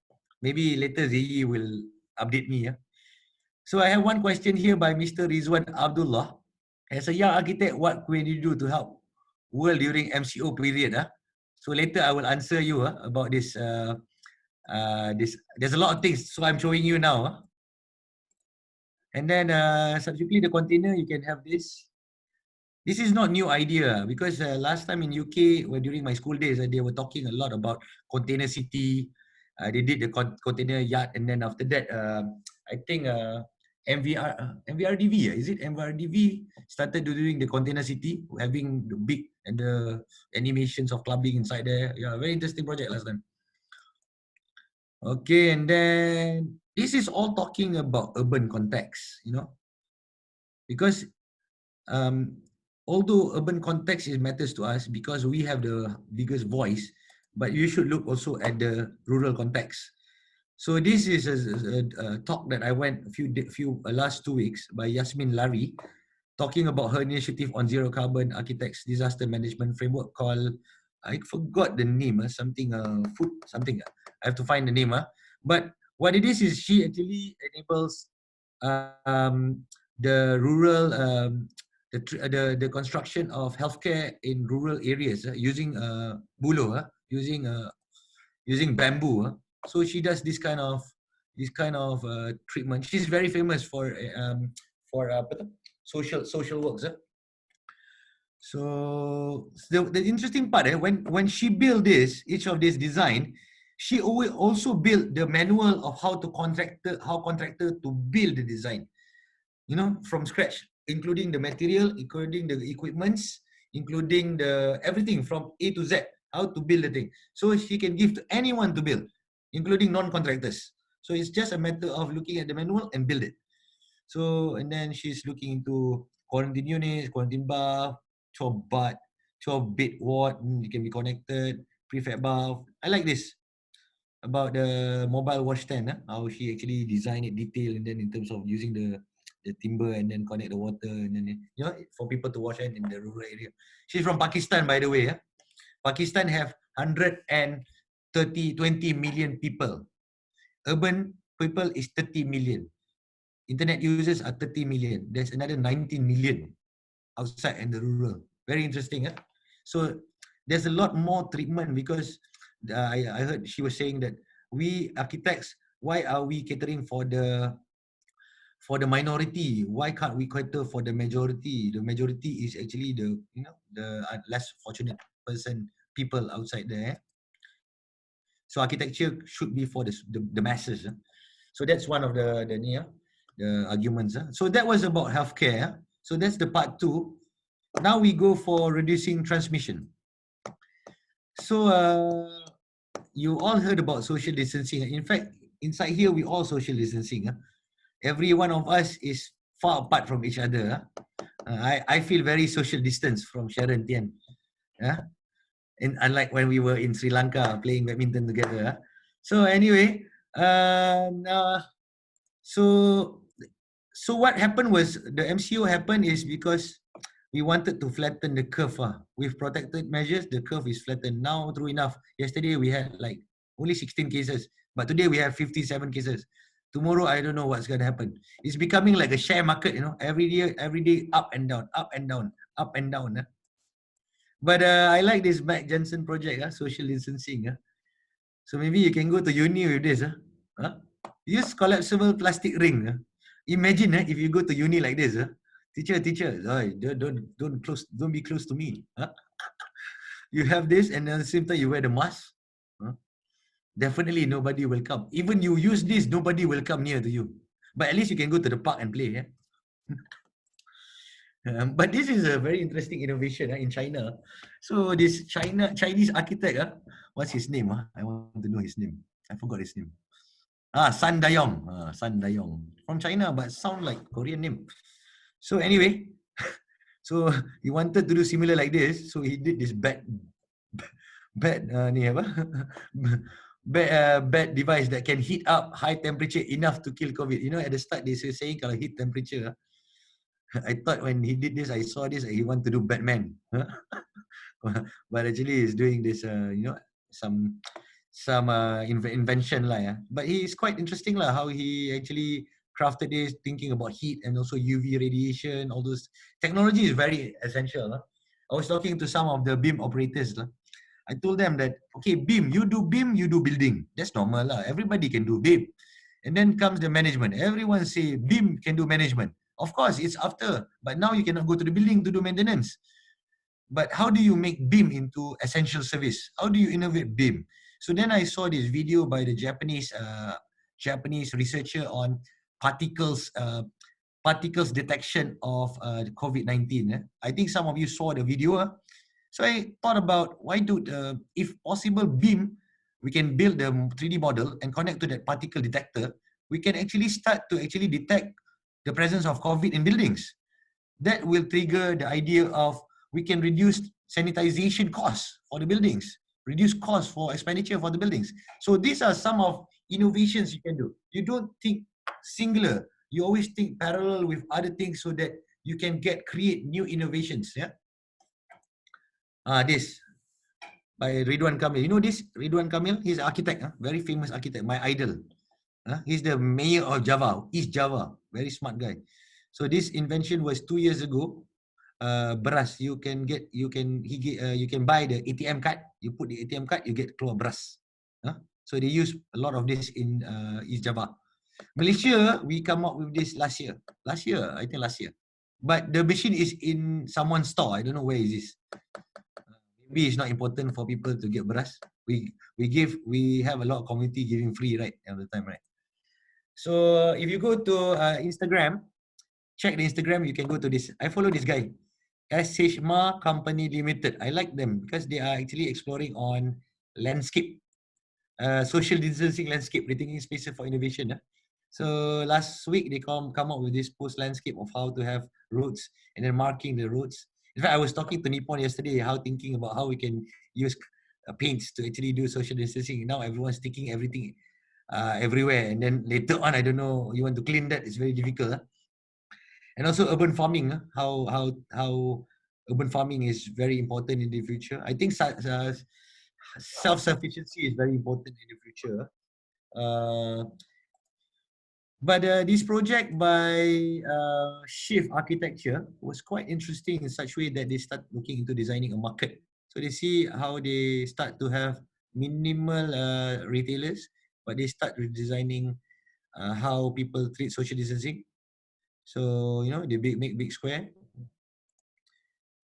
Maybe later ZE will update me. So I have one question here by Mr. Rizwan Abdullah. As a young architect, what can you do to help world during MCO period? So later I will answer you about this. There's a lot of things, so I'm showing you now. And then subsequently the container, you can have this. This is not new idea because last time in UK, during my school days, they were talking a lot about container city. They did the container yard, and then after that, I think MVRDV, is it MVRDV started doing the container city, having the big and the animations of clubbing inside there. Yeah, very interesting project last time. Okay, and then this is all talking about urban context, you know, because although urban context matters to us because we have the biggest voice, but you should look also at the rural context. So this is a talk that I went last 2 weeks by YASMEEN LARI, talking about her initiative on zero carbon architects disaster management framework called, I forgot the name, something food something. I have to find the name. But what it is she actually enables the rural the construction of healthcare in rural areas using bulo, using bamboo. So she does this kind of treatment. She's very famous for social works. So the interesting part, when she built each of this design, she also built the manual of how contractor to build the design, from scratch, including the material, including the equipments, including the everything from A to Z, how to build the thing. So she can give to anyone to build, including non-contractors. So it's just a matter of looking at the manual and build it. So, and then she's looking into quarantine units, quarantine bath, 𝗀𝗏𝗃, 𝗀𝗏𝗃 ward, you can be connected, prefab bath. I like this about the mobile wash stand, how she actually designed it detailed, and then in terms of using the timber and then connect the water, and then for people to wash hand in the rural area. She's from Pakistan, by the way. Pakistan have 20 million people. Urban people is 30 million. Internet users are 30 million. There's another 19 million outside in the rural. Very interesting. So there's a lot more treatment because I heard she was saying that we architects, why are we catering for the minority? Why can't we cater for the majority? The majority is actually the less fortunate people outside there. So architecture should be for the masses. So that's one of the arguments. So that was about healthcare. So that's the part 2. Now we go for reducing transmission. So you all heard about social distancing. In fact, inside here we all social distancing. Every one of us is far apart from each other. I feel very social distance from Sharon Tian. And unlike when we were in Sri Lanka playing badminton together. So anyway, so what happened was the MCO happened is because we wanted to flatten the curve. With protected measures, the curve is flattened. Now, true enough, yesterday we had like only 16 cases, but today we have 57 cases. Tomorrow, I don't know what's going to happen. It's becoming like a share market, every day up and down, up and down, up and down. But I like this Mac Jensen project, social distancing. So maybe you can go to uni with this. Use collapsible plastic ring. Imagine if you go to uni like this. Teacher, don't be close to me. You have this, and at the same time you wear the mask. Definitely nobody will come. Even you use this, nobody will come near to you. But at least you can go to the park and play. But this is a very interesting innovation in China. So this Chinese architect, what's his name? I want to know his name. I forgot his name. Sun Dayong. Sun Dayong. From China, but sound like Korean name. So anyway, so he wanted to do similar like this. So he did this bad device that can heat up high temperature enough to kill COVID. At the start they were saying kalau heat temperature. I thought when he did this, I saw this, he wanted to do Batman. But actually he's doing this, some invention. But he's quite interesting how he actually crafted this, thinking about heat and also UV radiation, all those. Technology is very essential. I was talking to some of the BIM operators. I told them that, okay, BIM, you do building. That's normal. Everybody can do BIM. And then comes the management. Everyone say BIM can do management. Of course, it's after, but now you cannot go to the building to do maintenance. But how do you make BIM into essential service? How do you innovate BIM? So then I saw this video by the Japanese researcher on particles detection of COVID-19. I think some of you saw the video. So I thought about if possible, BIM, we can build the 3D model and connect to that particle detector. We can actually start to detect the presence of COVID in buildings. that will trigger the idea of we can reduce sanitization costs for the buildings, reduce costs for expenditure for the buildings. So these are some of innovations you can do. You don't think singular, you always think parallel with other things so that you can create new innovations. Yeah. This by Ridwan Kamil. You know this Ridwan Kamil? He's an architect, very famous architect, my idol. He's the mayor of Java, East Java, very smart guy. So this invention was 2 years ago. Beras, you can buy the ATM card. You put the ATM card, you get keluar beras. So they use a lot of this in East Java. Malaysia, we come up with this last year. I think last year. But the machine is in someone's store. I don't know where is this. Maybe it's not important for people to get beras. We have a lot of community giving free, right, all the time, right? So if you go to Instagram, check the Instagram, you can go to this. I follow this guy, 𝗂𝗏𝗵 Company Limited. I like them because they are actually exploring on landscape, social distancing landscape, rethinking spaces for innovation. So last week they come up with this post landscape of how to have roads and then marking the roads. In fact, I was talking to Nippon yesterday, thinking about how we can use paints to actually do social distancing. Now everyone's sticking everything everywhere, and then later on, I don't know, you want to clean that, it's very difficult. And also urban farming, how urban farming is very important in the future. I think self-sufficiency is very important in the future. But this project by Shift Architecture was quite interesting in such a way that they start looking into designing a market. So they see how they start to have minimal retailers, but they start redesigning how people treat social distancing. So they make big square,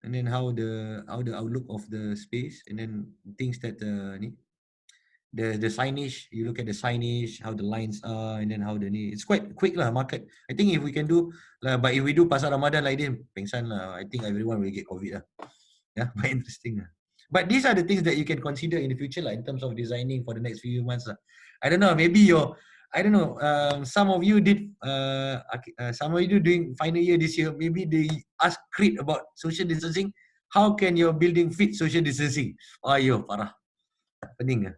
and then how the outlook of the space, and then things that the signage. You look at the signage, how the lines are, and then how it's quite quick market. I think if we can do, but if we do Pasar Ramadan like this, pengsan I think everyone will get COVID Yeah, quite interesting But these are the things that you can consider in the future in terms of designing for the next few months I don't know, maybe some of you did some of you doing final year this year, maybe they ask Crit about social distancing. How can your building fit social distancing? Ayo, parah. Pening.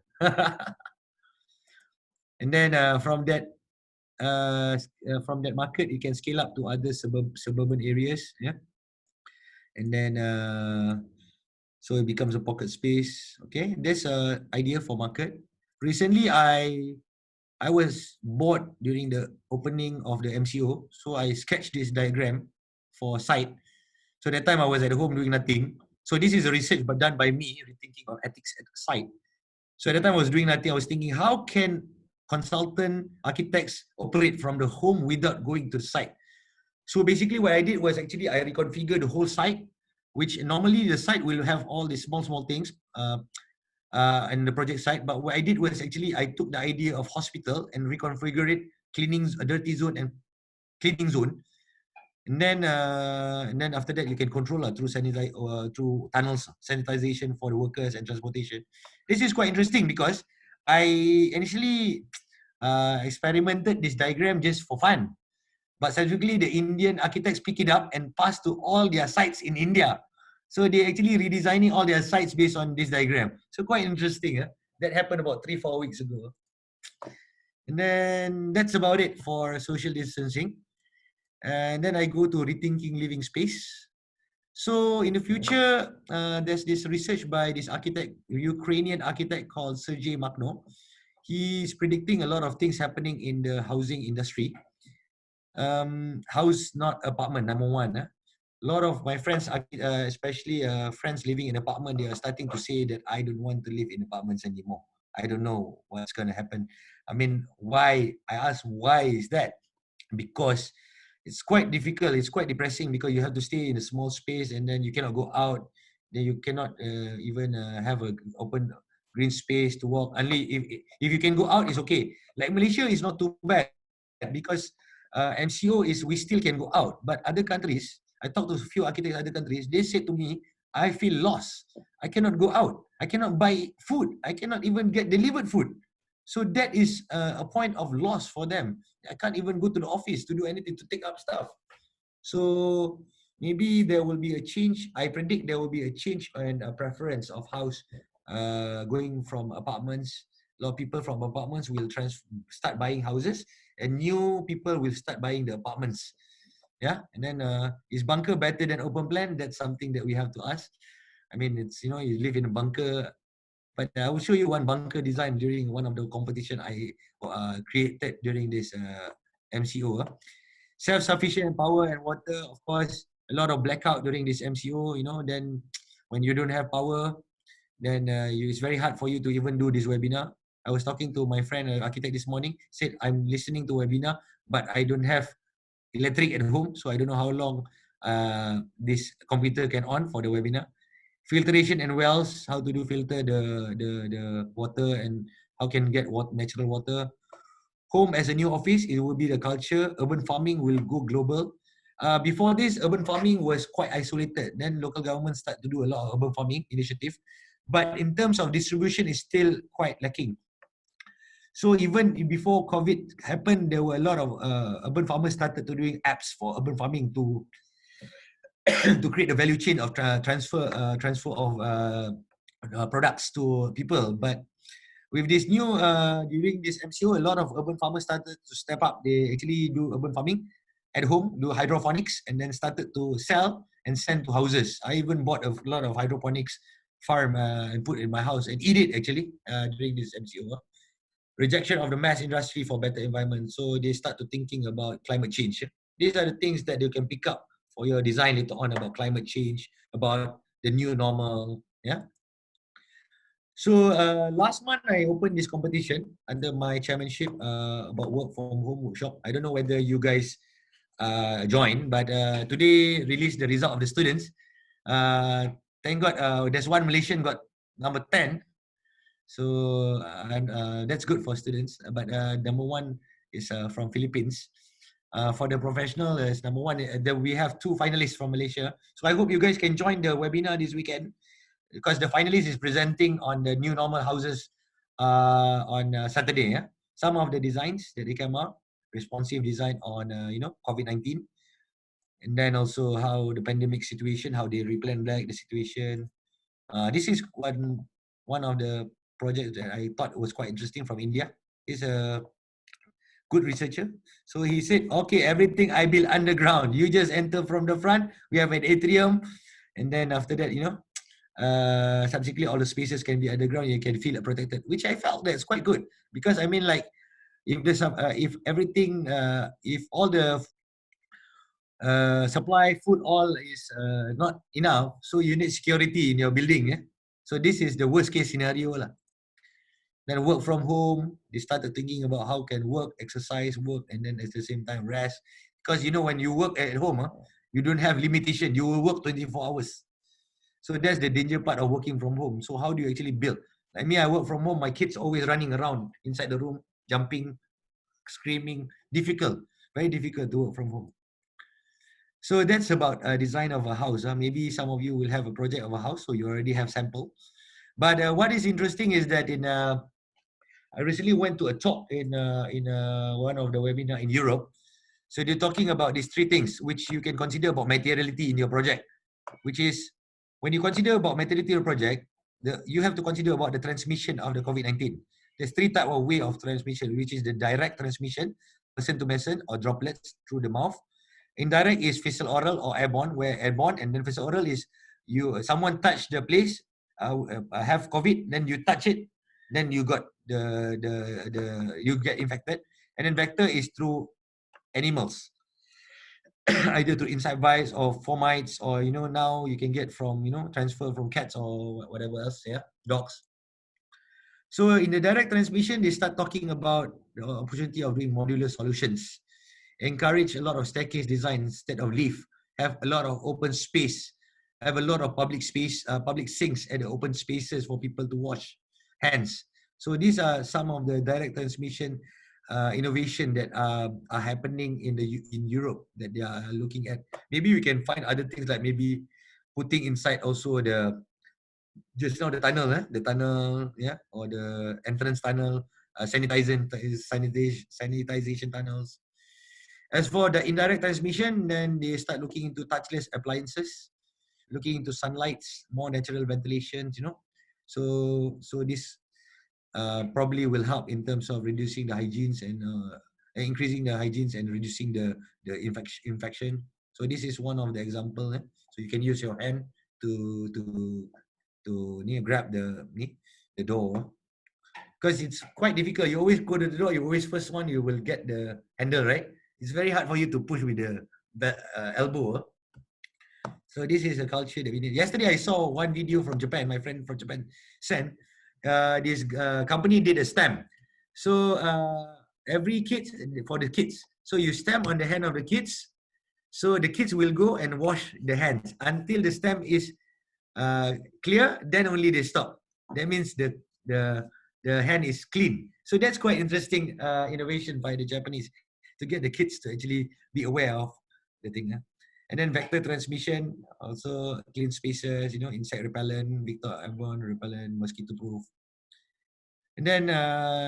And then from that market, you can scale up to other suburban areas. Yeah. And then so it becomes a pocket space. Okay, there's an idea for market. Recently, I was bored during the opening of the MCO, so I sketched this diagram for site. So that time I was at home doing nothing. So this is a research but done by me, rethinking of ethics at site. So at the time I was doing nothing. I was thinking, how can consultant architects operate from the home without going to the site? So basically what I did was actually I reconfigured the whole site, which normally the site will have all these small things in the project site. But what I did was actually I took the idea of hospital and reconfigured it, cleaning, a dirty zone and cleaning zone. And then after that, you can control through through tunnels, sanitization for the workers and transportation. This is quite interesting because I initially experimented this diagram just for fun. But subsequently, the Indian architects pick it up and pass to all their sites in India. So they actually redesigning all their sites based on this diagram. So quite interesting. That happened about 3-4 weeks ago. And then that's about it for social distancing. And then I go to rethinking living space. So in the future, there's this research by this architect, Ukrainian architect called 𝗔𝗃𝗵𝗵. He's predicting a lot of things happening in the housing industry. House, not apartment, number one. A lot of my friends, especially friends living in apartment, they are starting to say that I don't want to live in apartments anymore. I don't know what's going to happen. I mean, why? I ask, why is that? Because it's quite difficult. It's quite depressing because you have to stay in a small space and then you cannot go out. Then you cannot even have an open green space to walk. Only if you can go out, it's okay. Like Malaysia is not too bad because MCO is we still can go out. But other countries, I talked to a few architects in other countries, they said to me, I feel lost. I cannot go out. I cannot buy food. I cannot even get delivered food. So that is a point of loss for them. I can't even go to the office to do anything, to take up stuff. So maybe there will be a change. I predict there will be a change and a preference of house going from apartments. A lot of people from apartments will start buying houses, and new people will start buying the apartments. Yeah, and then is bunker better than open plan? That's something that we have to ask. I mean, it's, you know, you live in a bunker, but I will show you one bunker design during one of the competition I created during this MCO. Self-sufficient power and water, of course, a lot of blackout during this MCO, you know, then when you don't have power, then it's very hard for you to even do this webinar. I was talking to my friend, an architect this morning, said, I'm listening to webinar, but I don't have electric at home, so I don't know how long this computer can on for the webinar. Filtration and wells, how to do filter the water and how can get natural water. Home as a new office, it will be the culture. Urban farming will go global. Before this, urban farming was quite isolated. Then local governments start to do a lot of urban farming initiative. But in terms of distribution, it's still quite lacking. So even before COVID happened, there were a lot of urban farmers started to doing apps for urban farming to to create a value chain of transfer of products to people. But with this new, during this MCO, a lot of urban farmers started to step up. They actually do urban farming at home, do hydroponics, and then started to sell and send to houses. I even bought a lot of hydroponics farm and put in my house and eat it actually during this MCO. Rejection of the mass industry for better environment. So they start to thinking about climate change. These are the things that you can pick up for your design later on about climate change, about the new normal. Yeah. So last month I opened this competition under my chairmanship about work from home workshop. I don't know whether you guys joined, but today released the result of the students. Thank God there's one Malaysian got number 10. So that's good for students. But number 1 is from Philippines. For the professional, is number 1. We have 2 finalists from Malaysia. So I hope you guys can join the webinar this weekend, because the finalist is presenting on the new normal houses on Saturday. Yeah? Some of the designs that they came out, responsive design on COVID-19, and then also how the pandemic situation, how they replan back the situation. This is one of the projects that I thought was quite interesting from India. He's a good researcher. So he said, okay, everything I build underground. You just enter from the front. We have an atrium. And then after that, subsequently all the spaces can be underground. You can feel protected, which I felt that's quite good. Because I mean, like, if there's some, if everything, if all the supply food all is not enough, so you need security in your building. Yeah? So this is the worst case scenario lah. Then work from home, they started thinking about how can work, exercise, work, and then at the same time rest. Because when you work at home, you don't have limitation. You will work 24 hours. So that's the danger part of working from home. So how do you actually build? Like me, I work from home. My kids always running around inside the room, jumping, screaming. Difficult, very difficult to work from home. So that's about design of a house. Maybe some of you will have a project of a house, so you already have sample. But what is interesting is that I recently went to a talk in one of the webinar in Europe. So they're talking about these 3 things which you can consider about materiality in your project, which is when you consider about materiality of project, you have to consider about the transmission of the COVID-19. There's 3 types of way of transmission, which is the direct transmission, person to person or droplets through the mouth. Indirect is fecal oral or airborne, where airborne, and then fecal oral is someone touch the place, have COVID, then you touch it, then you got you get infected. And then vector is through animals, either through insect bites or fomites, or now you can get from transfer from cats or whatever else, dogs. So in the direct transmission, they start talking about the opportunity of doing modular solutions, encourage a lot of staircase design instead of lift, have a lot of open space, have a lot of public space, public sinks at the open spaces for people to wash hands. So these are some of the direct transmission innovation that are happening in Europe that they are looking at. Maybe we can find other things like maybe putting inside also the tunnel, or the entrance tunnel, sanitization tunnels. As for the indirect transmission, then they start looking into touchless appliances, looking into sunlights, more natural ventilations, you know. So this probably will help in terms of reducing the hygienes and increasing the hygienes and reducing the infection. So this is one of the example. So you can use your hand to grab the door, because it's quite difficult. You always go to the door. You always first one. You will get the handle, right. It's very hard for you to push with the elbow. So this is a culture that we need. Yesterday I saw one video from Japan. My friend from Japan sent. This company did a stamp. So every kid, for the kids, so you stamp on the hand of the kids, so the kids will go and wash the hands until the stamp is clear, then only they stop. That means the hand is clean. So that's quite interesting innovation by the Japanese to get the kids to actually be aware of the thing. And then vector transmission, also clean spaces, you know, insect repellent, vector-borne repellent, mosquito-proof. And then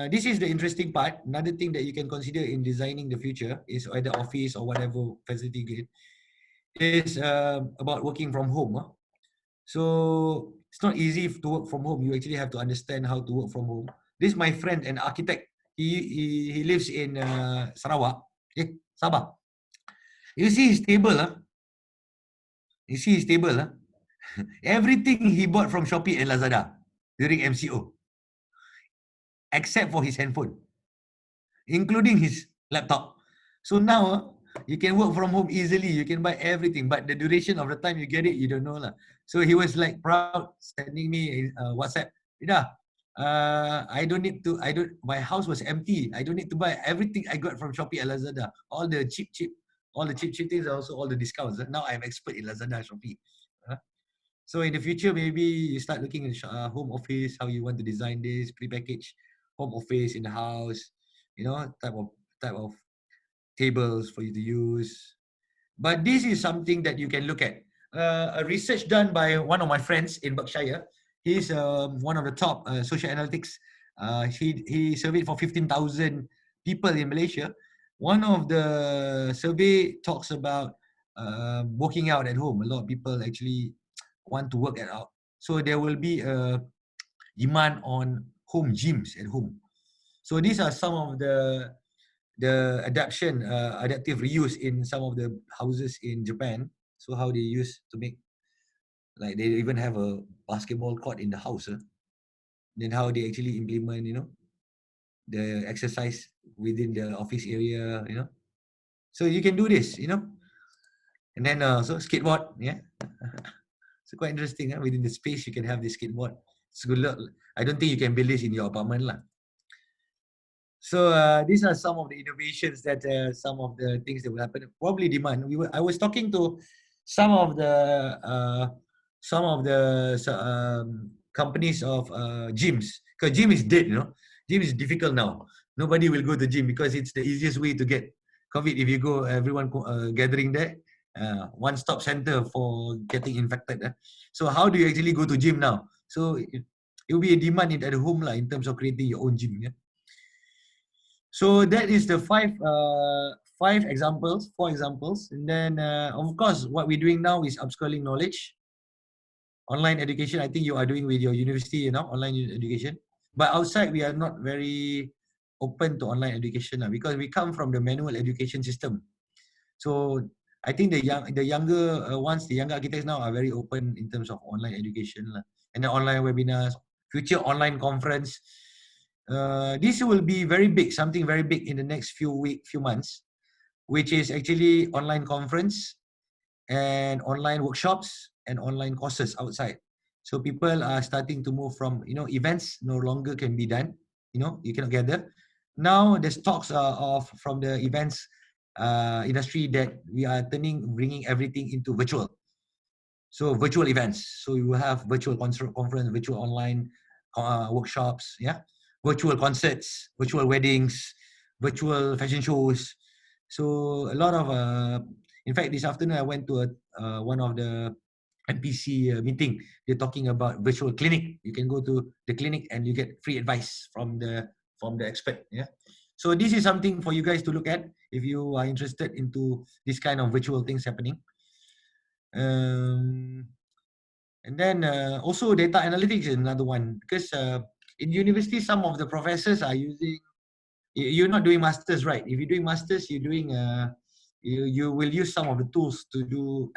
this is the interesting part. Another thing that you can consider in designing the future is either office or whatever facility you get, is about working from home. So it's not easy to work from home. You actually have to understand how to work from home. This is my friend, an architect. He lives in Sarawak, Sabah. You see his table, You see his table, Everything he bought from Shopee and Lazada during MCO, except for his handphone, including his laptop. So now you can work from home easily. You can buy everything, but the duration of the time you get it, you don't know lah. So he was like proud, sending me WhatsApp. Ridha, my house was empty. I don't need to buy everything I got from Shopee and Lazada. All the cheap things are also all the discounts. Now I'm expert in Lazada, Shopee. So in the future, maybe you start looking at home office, how you want to design this, pre-package home office in the house, you know, type of tables for you to use. But this is something that you can look at. A research done by one of my friends in Berkshire. He's one of the top social analytics. He surveyed for 15,000 people in Malaysia. One of the survey talks about working out at home. A lot of people actually want to work out. So there will be a demand on home gyms at home. So these are some of the adaptive reuse in some of the houses in Japan. So how they use to make, like they even have a basketball court in the house. Then how they actually implement, you know, the exercise within the office area, you know. So you can do this, you know. And then so skateboard, yeah. So quite interesting, within the space you can have this skateboard. It's good luck. I don't think you can build this in your apartment lah. So these are some of the innovations that some of the things that will happen. Probably demand. I was talking to some of the companies of gyms, because gym is dead. You know, gym is difficult now. Nobody will go to gym because it's the easiest way to get COVID. If you go, everyone gathering there, one-stop center for getting infected. So how do you actually go to gym now? So it will be a demand at home in terms of creating your own gym. Yeah? So that is the four examples. And then, of course, what we're doing now is upscaling knowledge. Online education, I think you are doing with your university, you know, online education. But outside, we are not very open to online education because we come from the manual education system. So I think the younger ones, the younger architects now are very open in terms of online education and the online webinars, future online conference. This will be very big, something very big in the next few months, which is actually online conference and online workshops and online courses outside. So people are starting to move from, you know, events no longer can be done, you know, you cannot gather. Now the talks are from the events industry that we are bringing everything into virtual. So virtual events. So you will have virtual conference, virtual online workshops, yeah, virtual concerts, virtual weddings, virtual fashion shows. So a lot of, in fact, this afternoon I went to one of the NPC meeting. They're talking about virtual clinic. You can go to the clinic and you get free advice from the expert. Yeah. So this is something for you guys to look at if you are interested into this kind of virtual things happening. And then also data analytics is another one, because in university, some of the professors are using, you're not doing masters, right? If you're doing masters, you're doing, you will use some of the tools to do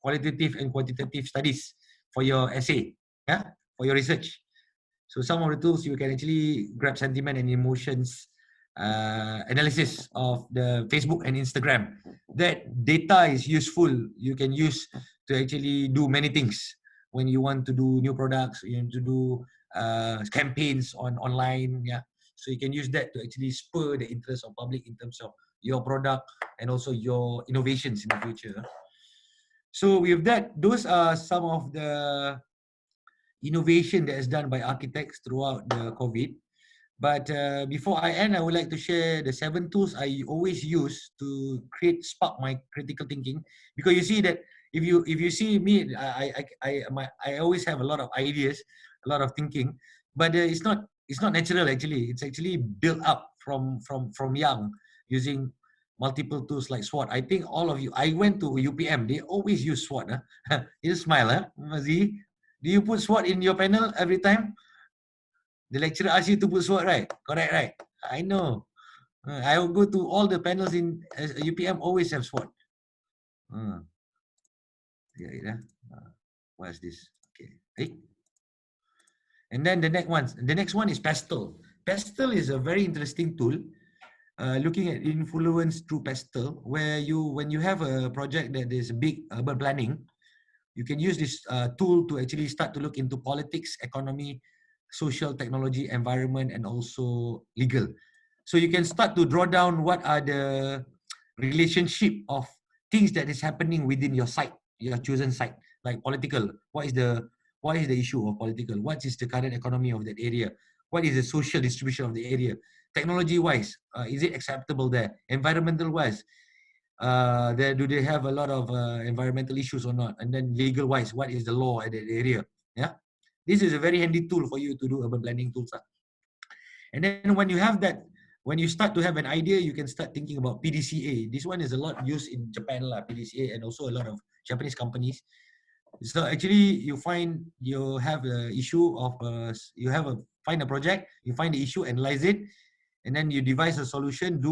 qualitative and quantitative studies for your essay, yeah, for your research. So some of the tools you can actually grab sentiment and emotions analysis of the Facebook and Instagram. That data is useful. You can use to actually do many things. When you want to do new products, you want to do campaigns online, yeah. So you can use that to actually spur the interest of public in terms of your product and also your innovations in the future. So with that, those are some of the innovation that is done by architects throughout the COVID. But before I end, I would like to share the 7 tools I always use to spark my critical thinking. Because you see that if you see me, I always have a lot of ideas, a lot of thinking, but it's not natural actually. It's actually built up from young, using multiple tools like SWOT. I think all of you, I went to UPM, they always use SWOT. Huh? You smile, huh? Mazi, do you put SWOT in your panel every time? The lecturer asks you to put SWOT, right? Correct, right? I know. I will go to all the panels in UPM, always have SWOT. Yeah. What is this? Okay. Hey. And then the next one is Pastel. Pastel is a very interesting tool. Looking at influence through Pastel, where when you have a project that is big urban planning, you can use this tool to actually start to look into politics, economy, social, technology, environment, and also legal. So you can start to draw down what are the relationship of things that is happening within your site, your chosen site, like political. What is the issue of political? What is the current economy of that area? What is the social distribution of the area? Technology-wise, is it acceptable there? Environmental-wise, do they have a lot of environmental issues or not? And then legal-wise, what is the law at that area? Yeah, this is a very handy tool for you to do urban planning tools. And then when you have that, when you start to have an idea, you can start thinking about PDCA. This one is a lot used in Japan, PDCA, and also a lot of Japanese companies. So actually, you have the issue of find a project, you find the issue, analyze it, and then you devise a solution,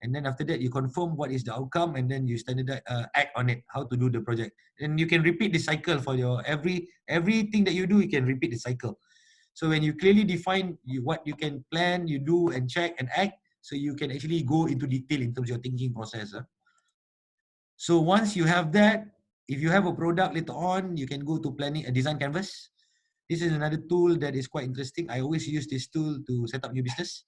and then after that you confirm what is the outcome, and then you standardize, act on it, how to do the project. And you can repeat the cycle for your everything that you do. You can repeat the cycle. So when you clearly define what you can plan, you do and check and act, so you can actually go into detail in terms of your thinking process. So once you have that, if you have a product later on, you can go to planning a design canvas. This is another tool that is quite interesting. I always use this tool to set up new business.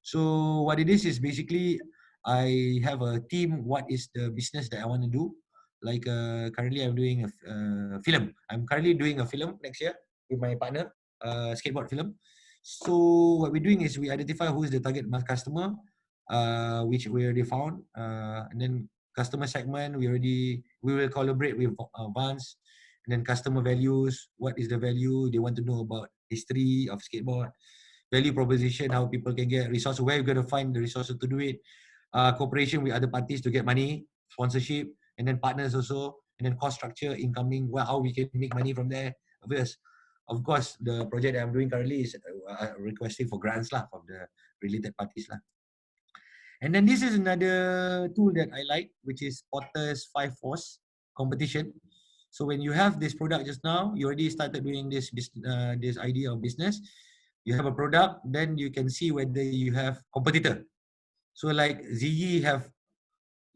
So what it is basically, I have a team. What is the business that I want to do? Like currently I'm doing a film. I'm currently doing a film next year with my partner, skateboard film. So what we're doing is we identify who is the target customer, which we already found, and then customer segment, we will collaborate with Vans, and then customer values, what is the value they want to know about history of skateboard, value proposition, how people can get resources, where you're going to find the resources to do it, cooperation with other parties to get money, sponsorship, and then partners also, and then cost structure, incoming, how we can make money from there. Of course, the project that I'm doing currently is requesting for grants from the related parties . And then this is another tool that I like, which is Potter's 5 Force competition. So when you have this product just now, you already started doing this idea of business. You have a product, then you can see whether you have competitor. So like Ziyi have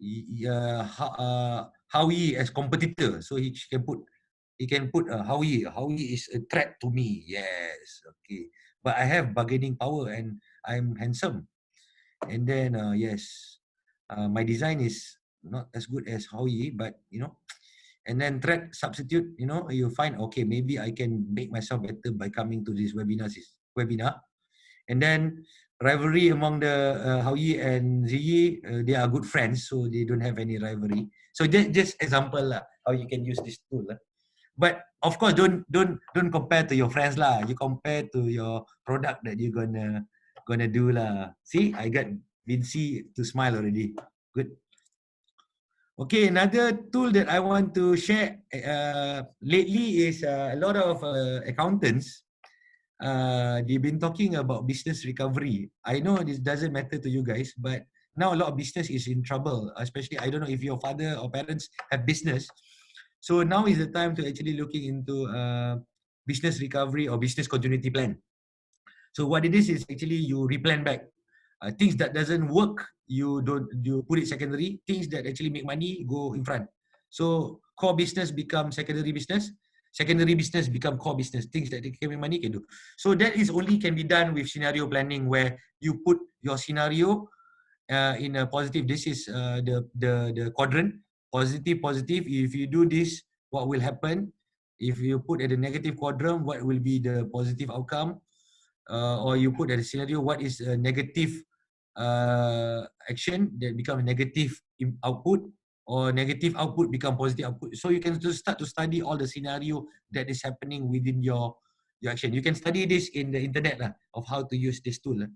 𝗁𝗲𝗄𝗃 as competitor. So he can put 𝗁𝗲𝗄𝗃. 𝗁𝗲𝗄𝗃 is a threat to me. Yes, okay. But I have bargaining power and I'm handsome. And then yes, my design is not as good as 𝗁𝗲𝗄𝗃, but and then threat substitute, you find, okay, maybe I can make myself better by coming to this webinar. And then rivalry among the 𝗁𝗲𝗄𝗃 and Ziyi, they are good friends, so they don't have any rivalry. So just example how you can use this tool. But of course, don't compare to your friends . You compare to your product that you're gonna gonna do lah. See, I got Vinci to smile already. Good. Okay, another tool that I want to share lately is a lot of accountants. They've been talking about business recovery. I know this doesn't matter to you guys, but now a lot of business is in trouble, especially, I don't know if your father or parents have business. So now is the time to actually looking into business recovery or business continuity plan. So what it is actually you replan back. Things that doesn't work, you put it secondary. Things that actually make money, go in front. So core business become secondary business become core business. Things that can make money can do. So that is only can be done with scenario planning, where you put your scenario in a positive. This is the quadrant, positive. If you do this, what will happen? If you put at the negative quadrant, what will be the positive outcome? Or you put at the scenario, what is a negative action that become a negative output, or negative output become positive output. So you can just start to study all the scenario that is happening within your action. You can study this in the internet of how to use this tool.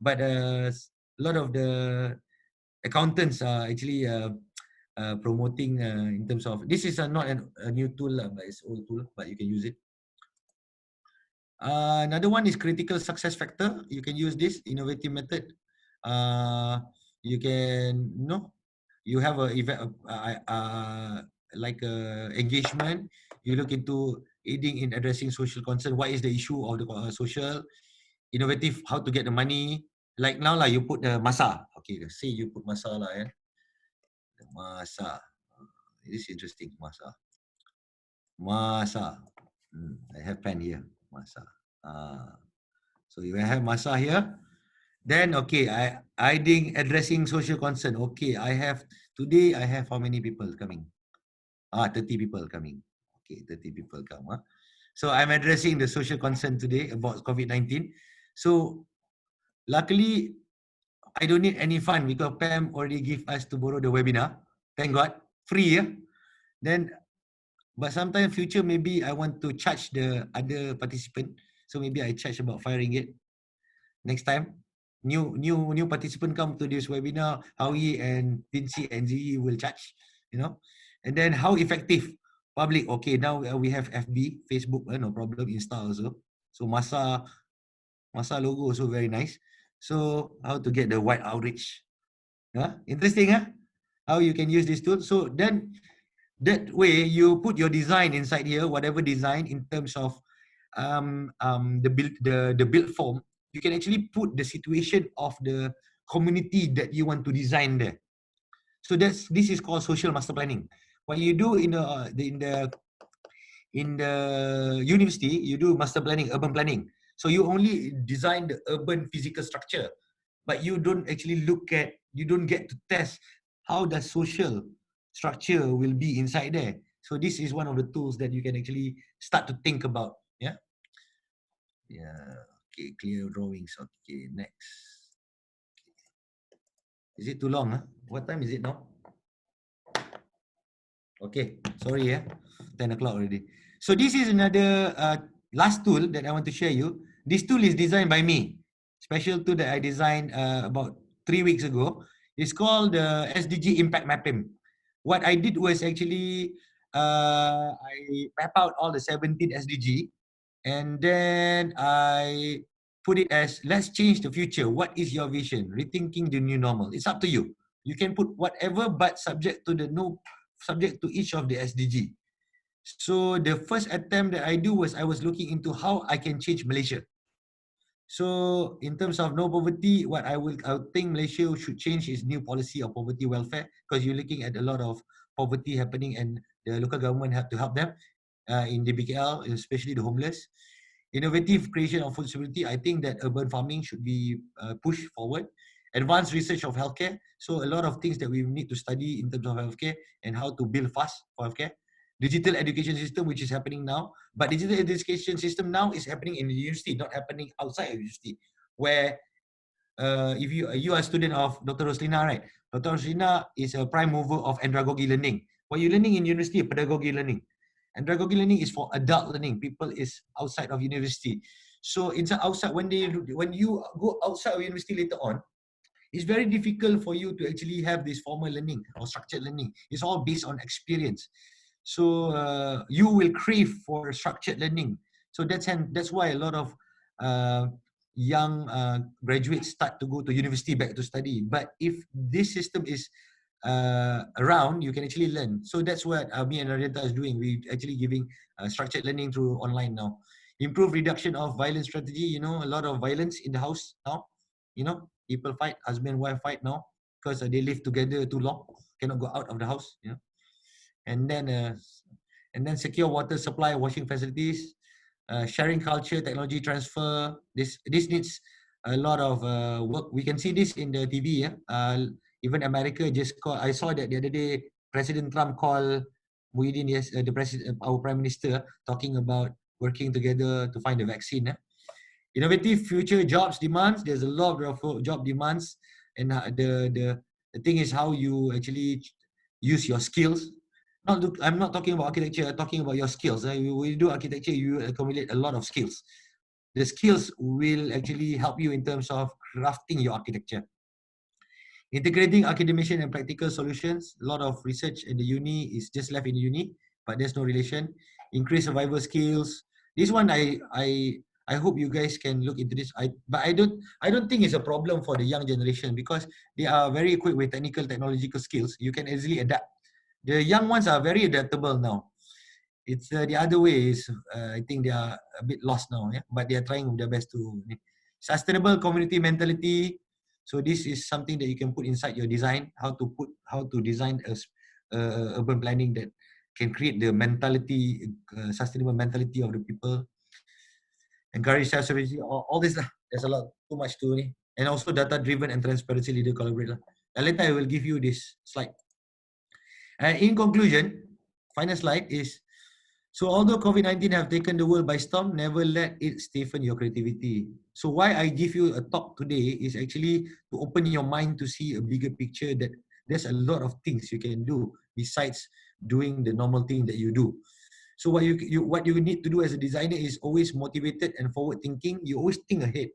But a lot of the accountants are actually promoting in terms of, this is not a new tool, but it's old tool, but you can use it. Another one is critical success factor. You can use this innovative method. You can you have a event like engagement. You look into aiding in addressing social concern. What is the issue of the social? Innovative, how to get the money. Like now you put the MASA. Okay, let's say you put MASA MASA. This is interesting. MASA. I have pen here. MASA. So you have MASA here. Then okay, addressing social concern. Okay, today I have how many people coming? 30 people coming. Okay, 30 people come. So I'm addressing the social concern today about COVID-19. So luckily, I don't need any fund because Pam already give us to borrow the webinar. Thank God, free. Then, but sometime future maybe I want to charge the other participant. So maybe I charge about 5 ringgit next time. New participant come to this webinar, Howie and Vinci and Zee will charge, And then how effective public? Okay, now we have FB, Facebook, no problem. Insta also. So MASA logo also very nice. So how to get the wide outreach? Interesting, how you can use this tool. So then that way you put your design inside here, whatever design in terms of the build form. You can actually put the situation of the community that you want to design there. So this is called social master planning. What you do in the university, you do master planning, urban planning. So you only design the urban physical structure, but you don't actually you don't get to test how the social structure will be inside there. So this is one of the tools that you can actually start to think about. Okay, clear drawings. Okay, next. Is it too long? What time is it now? Okay, sorry, 10 o'clock already. So this is another last tool that I want to share you. This tool is designed by me. Special tool that I designed about 3 weeks ago. It's called the SDG Impact Mapping. What I did was actually I map out all the 17 SDG, and then I put it as, let's change the future. What is your vision? Rethinking the new normal. It's up to you. You can put whatever, but subject to each of the SDG. So the first attempt that I do was I was looking into how I can change Malaysia. So in terms of no poverty, what I think Malaysia should change is new policy of poverty welfare, because you're looking at a lot of poverty happening and the local government have to help them in the BKL, especially the homeless. Innovative creation of food security. I think that urban farming should be pushed forward. Advanced research of healthcare. So a lot of things that we need to study in terms of healthcare and how to build fast for healthcare. Digital education system, which is happening now. But digital education system now is happening in the university, not happening outside of university. Where if you are a student of Dr. Roslina, right? Dr. Roslina is a prime mover of andragogy learning. What you're learning in university is pedagogy learning. Andragogy learning is for adult learning. People is outside of university. So inside outside, when you go outside of university later on, it's very difficult for you to actually have this formal learning or structured learning. It's all based on experience. So you will crave for structured learning. So that's why a lot of young graduates start to go to university back to study. But if this system is around, you can actually learn. So that's what me and Ridha is doing. We're actually giving structured learning through online now. Improve reduction of violence strategy. You know, a lot of violence in the house now. You know, people fight, husband and wife fight now because they live together too long, cannot go out of the house. You know, and then secure water supply, washing facilities, sharing culture, technology transfer. This needs a lot of work. We can see this in the TV. Yeah? Even America just called. I saw that the other day, President Trump called Muhyiddin, yes, the president, our prime minister, talking about working together to find a vaccine. Innovative future jobs demands. There's a lot of job demands, and the thing is how you actually use your skills. I'm not talking about architecture. I'm talking about your skills. When you do architecture, you accumulate a lot of skills. The skills will actually help you in terms of crafting your architecture. Integrating academician and practical solutions. A lot of research in the uni is just left in the uni, but there's no relation. Increase survival skills. This one I hope you guys can look into this. But I don't think it's a problem for the young generation because they are very equipped with technological skills. You can easily adapt. The young ones are very adaptable now. It's the other way is I think they are a bit lost now, yeah? But they are trying their best to. Sustainable community mentality. So this is something that you can put inside your design, how to design a urban planning that can create the mentality, sustainable mentality of the people. Encourage self-service, all this. There's a lot, too much to it. And also data-driven and transparency leader collaborate. Later I will give you this slide. And in conclusion, final slide is, so although COVID-19 have taken the world by storm, never let it stiffen your creativity. So why I give you a talk today is actually to open your mind to see a bigger picture that there's a lot of things you can do besides doing the normal thing that you do. So what you need to do as a designer is always motivated and forward thinking. You always think ahead.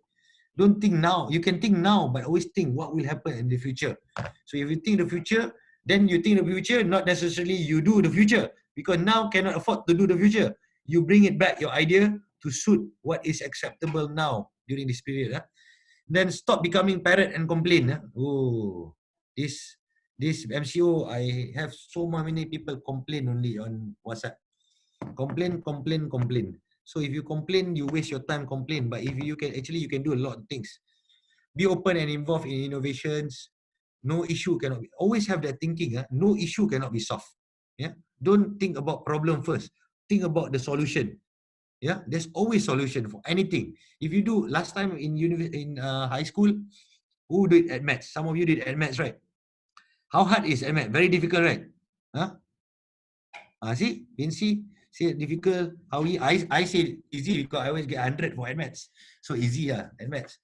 Don't think now. You can think now, but always think what will happen in the future. So if you think the future, then you think the future, not necessarily you do the future, because now cannot afford to do the future. You bring it back, your idea, to suit what is acceptable now during this period. Then stop becoming parrot and complain. Oh, this MCO, I have so many people complain only on WhatsApp. Complain. So if you complain, you waste your time complain. But if you can, actually you can do a lot of things. Be open and involved in innovations. No issue cannot be. Always have that thinking. No issue cannot be solved. Yeah. Don't think about problem first. Think about the solution. Yeah. There's always solution for anything. If you do last time in high school, who did at maths? Some of you did at maths, right? How hard is at maths? Very difficult, right? See, Vinci say difficult. How I say easy because I always get 100 for at maths. So easy at maths.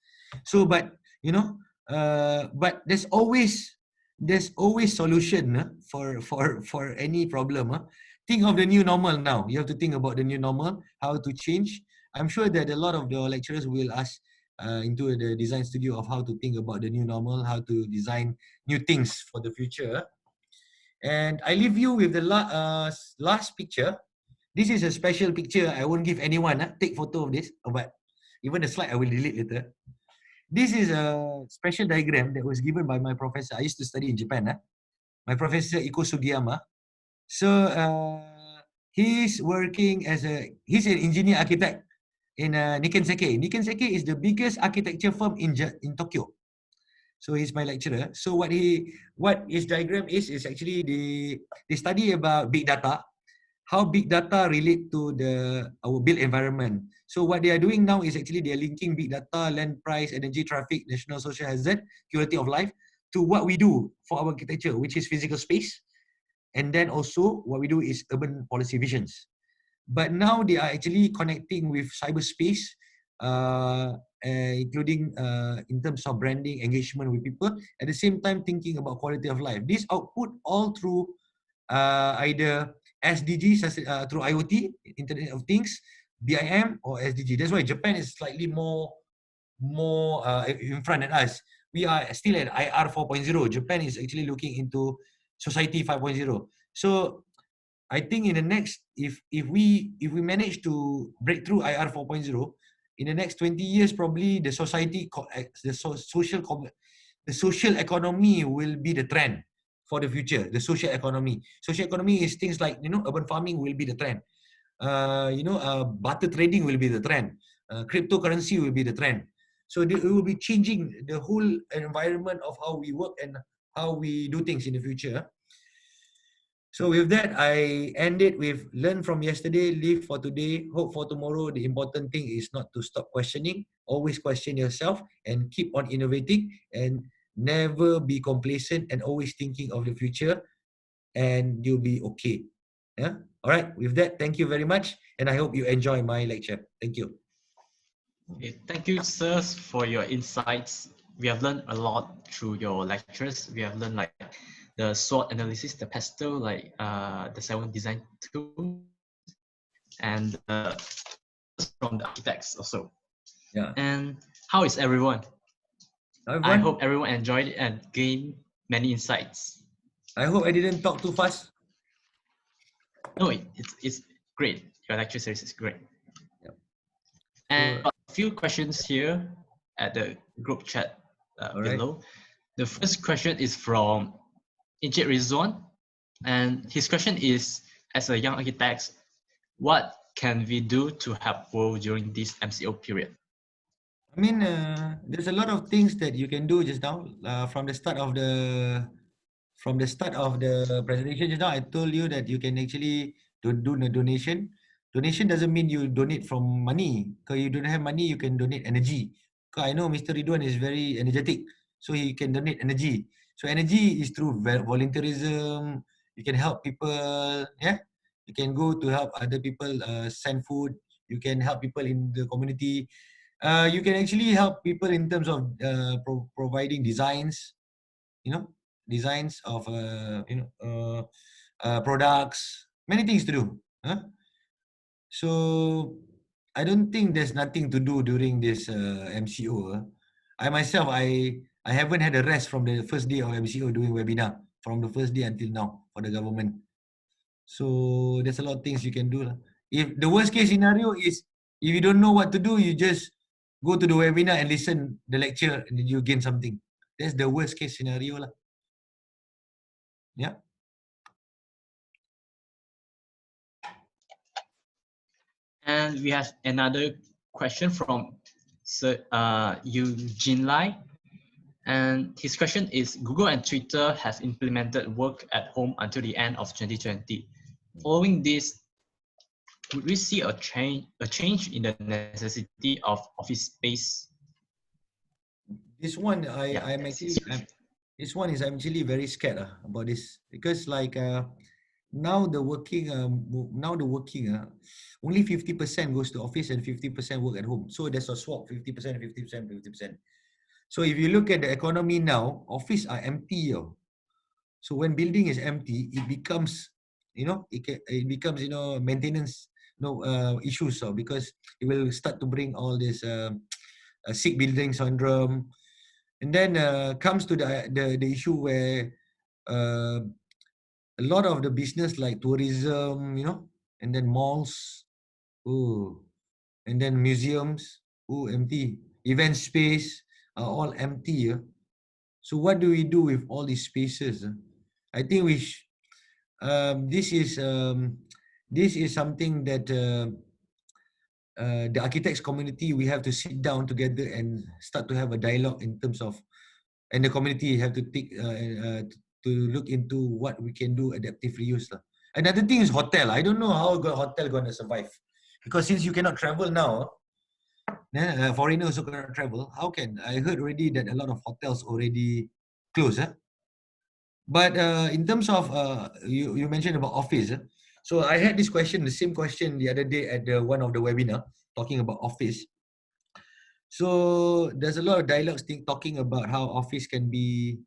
So but you know. But there's always solution for any problem. Think of the new normal now. You have to think about the new normal, how to change. I'm sure that a lot of the lecturers will ask into the design studio of how to think about the new normal, how to design new things for the future. And I leave you with the last picture. This is a special picture. I won't give anyone take photo of this, but even the slide I will delete later. This is a special diagram that was given by my professor. I used to study in Japan. My professor Iko Sugiyama. So he's working he's an engineer architect in Nikken Sekkei. Nikken Sekkei is the biggest architecture firm in Tokyo. So he's my lecturer. So what his diagram is actually they study about big data, how big data relate to our built environment. So what they are doing now is actually they are linking big data, land price, energy, traffic, national social hazard, quality of life to what we do for our architecture, which is physical space. And then also what we do is urban policy visions. But now they are actually connecting with cyberspace, including in terms of branding, engagement with people, at the same time thinking about quality of life. This output all through either SDGs through IoT, Internet of Things, BIM or SDG. That's why Japan is slightly more in front than us. We are still at IR 4.0. Japan is actually looking into Society 5.0. So I think in the next, if we manage to break through IR 4.0, in the next 20 years, probably the social economy will be the trend for the future. The social economy. Social economy is things like, you know, urban farming will be the trend. Barter trading will be the trend. Cryptocurrency will be the trend. So it will be changing the whole environment of how we work and how we do things in the future. So with that, I end it with learn from yesterday, live for today, hope for tomorrow. The important thing is not to stop questioning, always question yourself and keep on innovating and never be complacent and always thinking of the future, and you'll be okay. Yeah. All right. With that, thank you very much. And I hope you enjoy my lecture. Thank you. Okay, thank you, sirs, for your insights. We have learned a lot through your lectures. We have learned like the SWOT analysis, the PESTEL, like the 7 design tools, and from the architects also. Yeah. And how is everyone? Everyone? I hope everyone enjoyed it and gained many insights. I hope I didn't talk too fast. No, it's great. Your lecture series is great. Yep. And a few questions here at the group chat below. Right. The first question is from Encik Rizwan, and his question is, as a young architect, what can we do to help world during this MCO period? I mean, there's a lot of things that you can do just now. From the start of the presentation just now, I told you that you can actually do the donation. Donation doesn't mean you donate from money. Because you don't have money, you can donate energy. Because I know Mr. Ridwan is very energetic, so he can donate energy. So energy is through volunteerism. You can help people. Yeah, you can go to help other people send food. You can help people in the community. You can actually help people in terms of providing designs. You know, designs of products. Many things to do. Huh? So I don't think there's nothing to do during this MCO. I myself, I haven't had a rest from the first day of MCO doing webinar, from the first day until now for the government. So there's a lot of things you can do. If the worst case scenario is, if you don't know what to do, you just go to the webinar and listen the lecture and you gain something. That's the worst case scenario. Yeah. And we have another question from Eugene Lai. And his question is, Google and Twitter has implemented work at home until the end of 2020. Following this, would we see a change in the necessity of office space? This one, I'm actually very scared about this, because like now the working only 50% goes to office and 50% work at home. So there's a swap, 50%, 50%, 50%. So if you look at the economy now, office are empty. So when building is empty, it becomes, maintenance issues. So because it will start to bring all this sick building syndrome, and then comes to the issue where a lot of the business like tourism, and then malls, and then museums, empty. Event space are all empty. So what do we do with all these spaces? I think this is something that the architects community, we have to sit down together and start to have a dialogue in terms of, and the community have to take to look into what we can do adaptive reuse. Another thing is hotel. I don't know how hotel gonna survive, because since you cannot travel now, foreigners also cannot travel. How can? I heard already that a lot of hotels already closed. But in terms of you mentioned about office. So I had this question, the same question the other day at one of the webinar talking about office. So there's a lot of dialogues talking about how office can be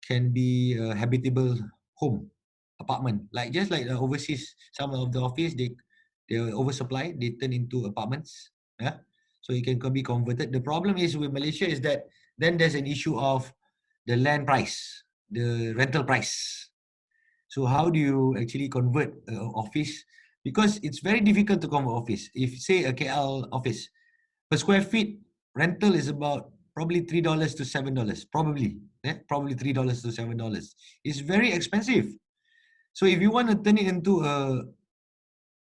a habitable home, apartment, like just like overseas. Some of the office, They are oversupplied. They turn into apartments. Yeah, so it can be converted. The problem is with Malaysia is that then there's an issue of the land price, the rental price. So how do you actually convert office? Because it's very difficult to convert office. If say a KL office, per square feet rental is about probably $3 to $7. Probably $3 to $7. It's very expensive. So if you want to turn it into a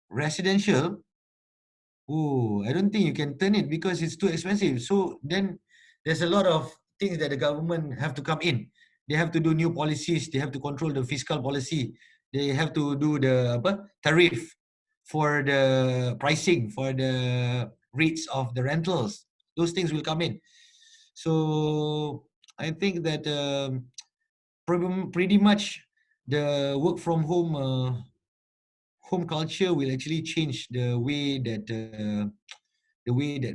residential, I don't think you can turn it because it's too expensive. So then there's a lot of things that the government have to come in. They have to do new policies. They have to control the fiscal policy. They have to do the tariff for the pricing, for the rates of the rentals. Those things will come in. So I think that pretty much the work from home home culture will actually change the way that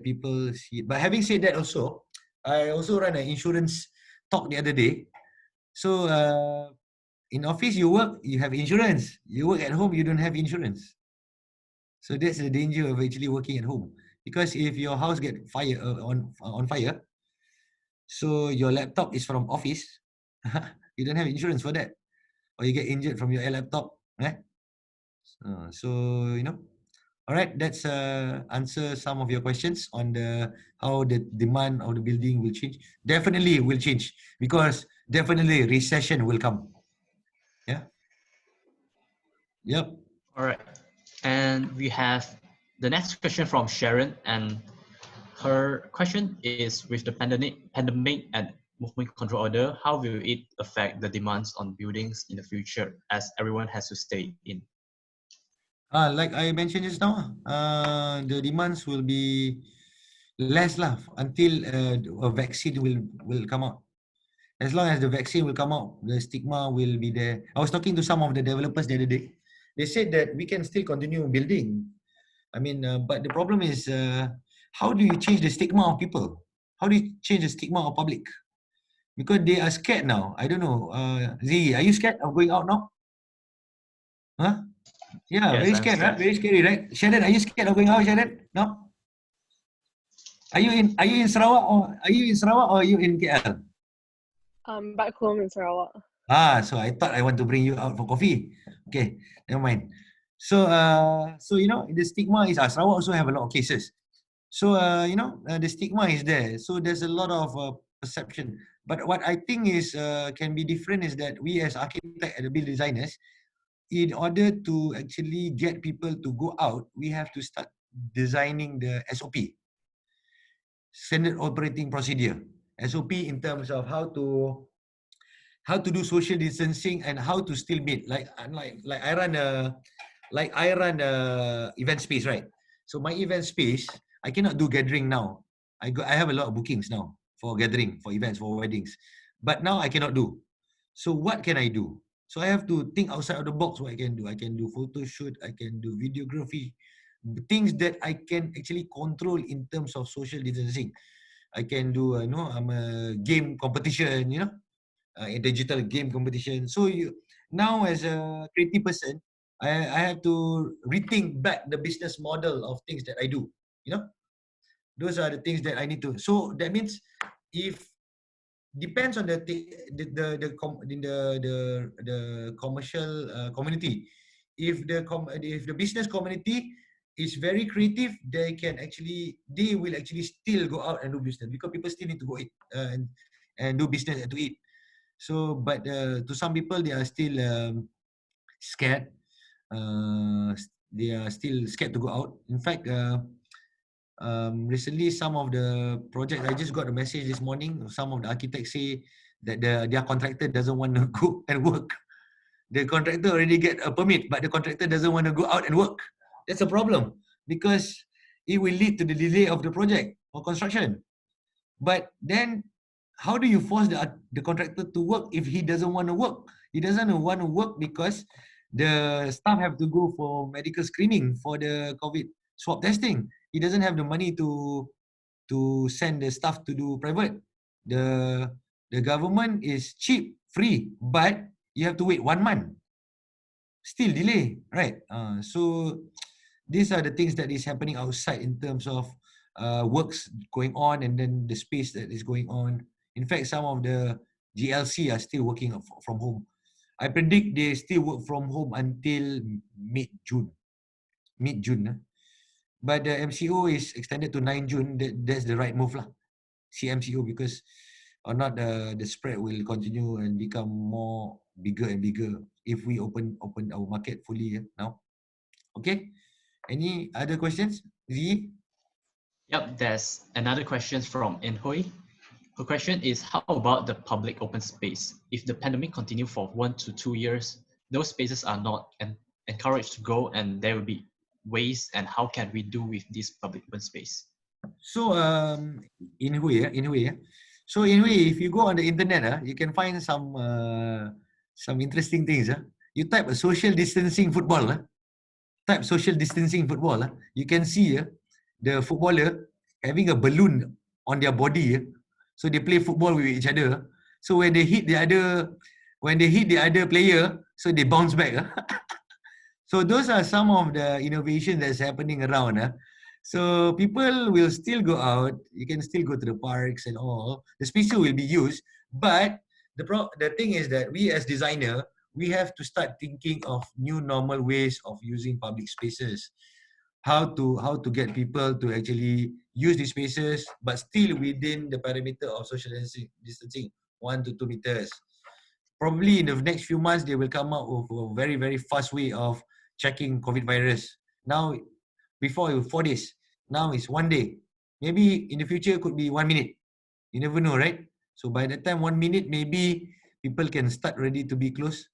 people see it. But having said that, also I also run an insurance talk the other day. So in office you work, you have insurance. You work at home, you don't have insurance. So that's the danger of actually working at home. Because if your house get fire on fire, so your laptop is from office, you don't have insurance for that, or you get injured from your laptop, right? So all right, that's answer some of your questions on the how the demand of the building will change. Definitely will change because definitely recession will come. Yeah. Yep. All right. And we have the next question from Sharon, and her question is, with the pandemic and movement control order, how will it affect the demands on buildings in the future as everyone has to stay in? Like I mentioned just now, the demands will be less until a vaccine will come out. As long as the vaccine will come out, the stigma will be there. I was talking to some of the developers the other day. They said that we can still continue building. I mean, but the problem is, how do you change the stigma of people? How do you change the stigma of public? Because they are scared now. I don't know. Z, are you scared of going out now? Huh? Yeah, Yes, very I'm scared, right? scared. Very scary, right? Sharon, are you scared of going out, Sharon? No? Are you in Sarawak or are you in KL? Back home in Sarawak. So I thought I want to bring you out for coffee. Okay, never mind. So the stigma is Sarawak also have a lot of cases. So the stigma is there. So there's a lot of perception. But what I think is can be different is that we as architects and build designers, in order to actually get people to go out, we have to start designing the SOP, standard operating procedure. SOP in terms of how to do social distancing and how to still meet. Like I run a event space, right? So my event space, I cannot do gathering now. I have a lot of bookings now for gathering, for events, for weddings. But now I cannot do. So what can I do? So I have to think outside of the box what I can do. I can do photo shoot, I can do videography, things that I can actually control in terms of social distancing. I can do, I'm a game competition, a digital game competition. So now as a creative person, I have to rethink back the business model of things that I do. Those are the things that I need to. So that means if depends on the commercial community. If the business community is very creative, they will actually still go out and do business because people still need to go eat and do business and to eat. So, but to some people, they are still scared. They are still scared to go out. In fact, recently, some of the projects, I just got a message this morning. Some of the architects say that their contractor doesn't want to go and work. The contractor already get a permit, but the contractor doesn't want to go out and work. That's a problem because it will lead to the delay of the project or construction. But then, how do you force the contractor to work if he doesn't want to work? He doesn't want to work because the staff have to go for medical screening for the COVID swab testing. He doesn't have the money to send the staff to do private. The government is cheap, free, but you have to wait 1 month. Still delay, right? So these are the things that is happening outside in terms of works going on, and then the space that is going on. In fact, some of the GLC are still working from home. I predict they still work from home until mid-June. But the MCO is extended to 9 June. That's the right move lah. CMCO, because or not the spread will continue and become more bigger and bigger if we open our market fully now. Okay. Any other questions? Z? Yep, there's another question from Enhui. Her question is, how about the public open space? If the pandemic continue for 1 to 2 years, those spaces are not encouraged to go, and there will be waste, and how can we do with this public open space? So Enhui, so Enhui, if you go on the internet, you can find some interesting things. You type a social distancing football. Type social distancing football. You can see the footballer having a balloon on their body. So they play football with each other. So when they hit the other player, so they bounce back. So those are some of the innovation that's happening around. So people will still go out. You can still go to the parks and all. The spaces will be used, but the thing is that we as designer, we have to start thinking of new normal ways of using public spaces. How to get people to actually use these spaces, but still within the parameter of social distancing, 1 to 2 meters. Probably in the next few months, they will come out with a very, very fast way of checking COVID virus. Now, before it was 4 days. Now it's 1 day. Maybe in the future it could be 1 minute. You never know, right? So by the time 1 minute, maybe people can start ready to be close.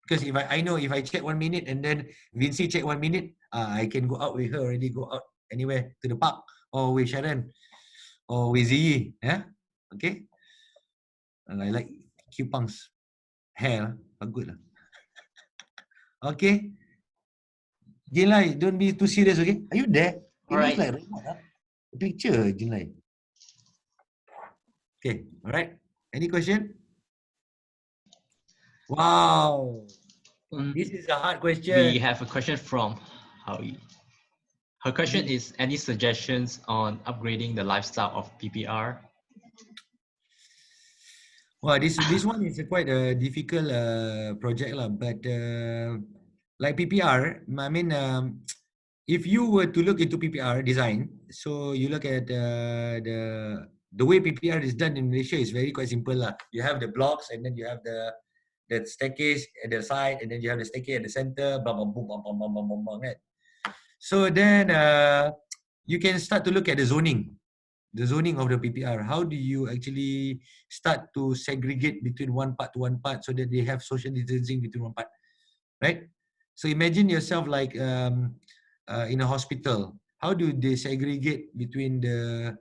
Because if I know if I check 1 minute and then Vinci check 1 minute, I can go out with her already, go out anywhere to the park or with Sharon or with Ziyi. Yeah? Okay? I like 𝗀𝗃𝗵𝗵𝗁's hair. Good. Okay? Jinlai, don't be too serious, okay? Are you there? It looks like a picture, Jinlai. Okay, all right. Any question? Wow. This is a hard question. We have a question from Howie. Her question is, any suggestions on upgrading the lifestyle of PPR? Well, this one is quite a difficult project, but like PPR, I mean, if you were to look into PPR design, so you look at the way PPR is done in Malaysia is quite simple. You have the blocks, and then you have the staircase at the side, and then you have the staircase at the center, blah, blah, boom, blah, blah, blah, blah, blah, blah, right? So then you can start to look at the zoning of the PPR. How do you actually start to segregate between one part to one part so that they have social distancing between one part, right? So imagine yourself like in a hospital. How do they segregate between the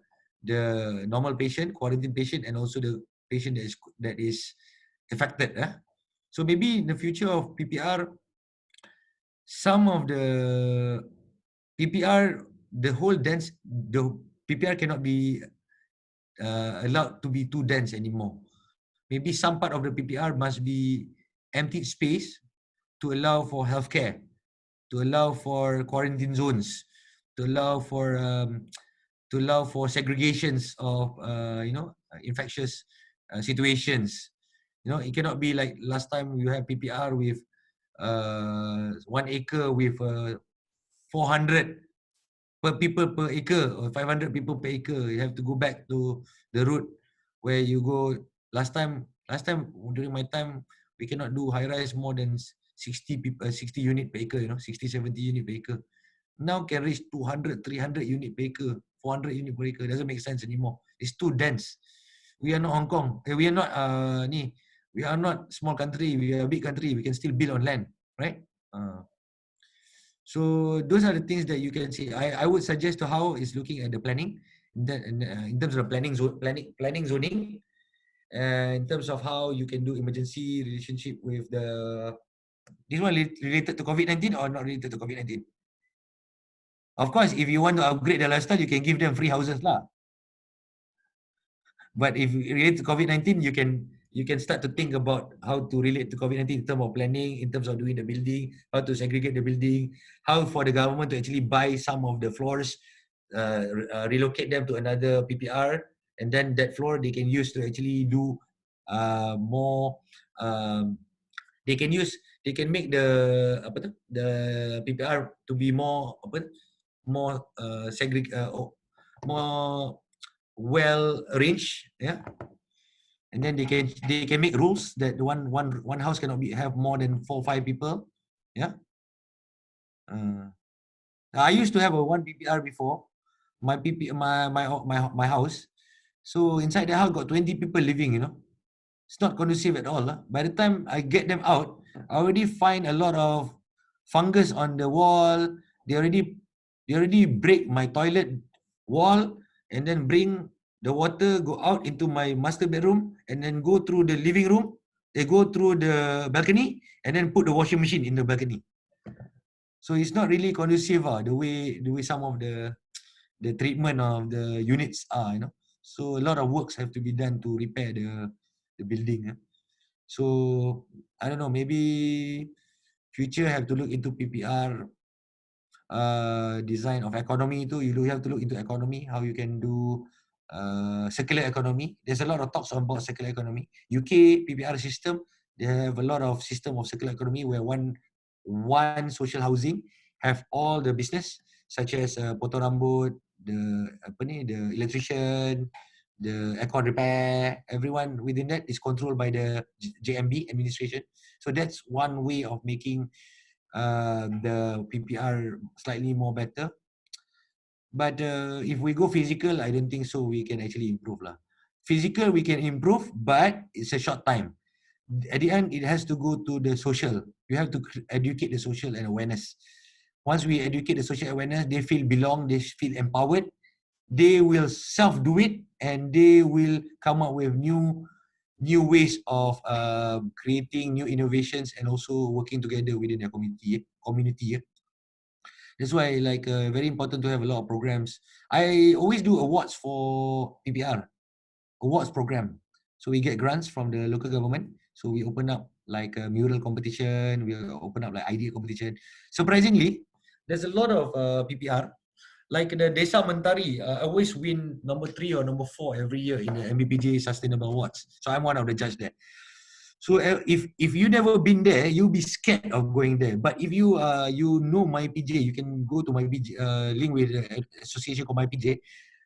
normal patient, quarantine patient, and also the patient that is affected? So maybe in the future of PPR, some of the PPR, the PPR cannot be allowed to be too dense anymore. Maybe some part of the PPR must be empty space to allow for healthcare, to allow for quarantine zones, to allow for segregations of infectious situations. It cannot be like last time you have PPR with 1 acre with 400 people per acre or 500 people per acre. You have to go back to the route where you go. Last time during my time, we cannot do high rise more than 60 unit per acre, 60, 70 unit per acre. Now can reach 200, 300 unit per acre, 400 unit per acre. Doesn't make sense anymore. It's too dense. We are not Hong Kong. We are not we are not small country. We are a big country. We can still build on land, right? So those are the things that you can see. I would suggest to how is looking at the planning in terms of planning zoning, in terms of how you can do emergency relationship with this one related to COVID-19 or not related to COVID-19. Of course, if you want to upgrade their lifestyle, you can give them free houses lah. But if related to COVID-19, you can start to think about how to relate to COVID-19 in terms of planning, in terms of doing the building, how to segregate the building, how for the government to actually buy some of the floors, relocate them to another PPR, and then that floor they can use to actually do more. They can make the the PPR to be more more more well arranged, yeah. And then they can make rules that one house cannot have more than 4 or 5 people, yeah. I used to have a one PPR before my house. So inside the house got 20 people living, you know. It's not conducive at all. By the time I get them out, I already find a lot of fungus on the wall. They already break my toilet wall and then bring the water, go out into my master bedroom and then go through the living room. They go through the balcony and then put the washing machine in the balcony. So it's not really conducive the way some of the treatment of the units are, you know. So a lot of works have to be done to repair the building. So I don't know, maybe future have to look into PPR design of economy too. You have to look into economy, how you can do circular economy. There's a lot of talks about circular economy. UK PPR system, they have a lot of system of circular economy where one social housing have all the business such as potong rambut, the electrician, the aircon repair, everyone within that is controlled by the JMB administration. So that's one way of making the PPR slightly more better. But if we go physical, I don't think so we can actually improve lah. Physical we can improve, but it's a short time. At the end, it has to go to the social. You have to educate the social and awareness. Once we educate the social awareness, they feel belong, they feel empowered. They will self-do it, and they will come up with new ways of creating new innovations and also working together within their community. That's why very important to have a lot of programs. I always do awards for PPR, awards program. So we get grants from the local government. So we open up like a mural competition, we open up like idea competition. Surprisingly, there's a lot of PPR. Like the Desa Mentari, always win number 3 or number 4 every year in the MBPJ Sustainable Awards. So I'm one of the judges there. So if you never been there, you'll be scared of going there. But if you you know MyPJ, you can go to my link with the association called MyPJ.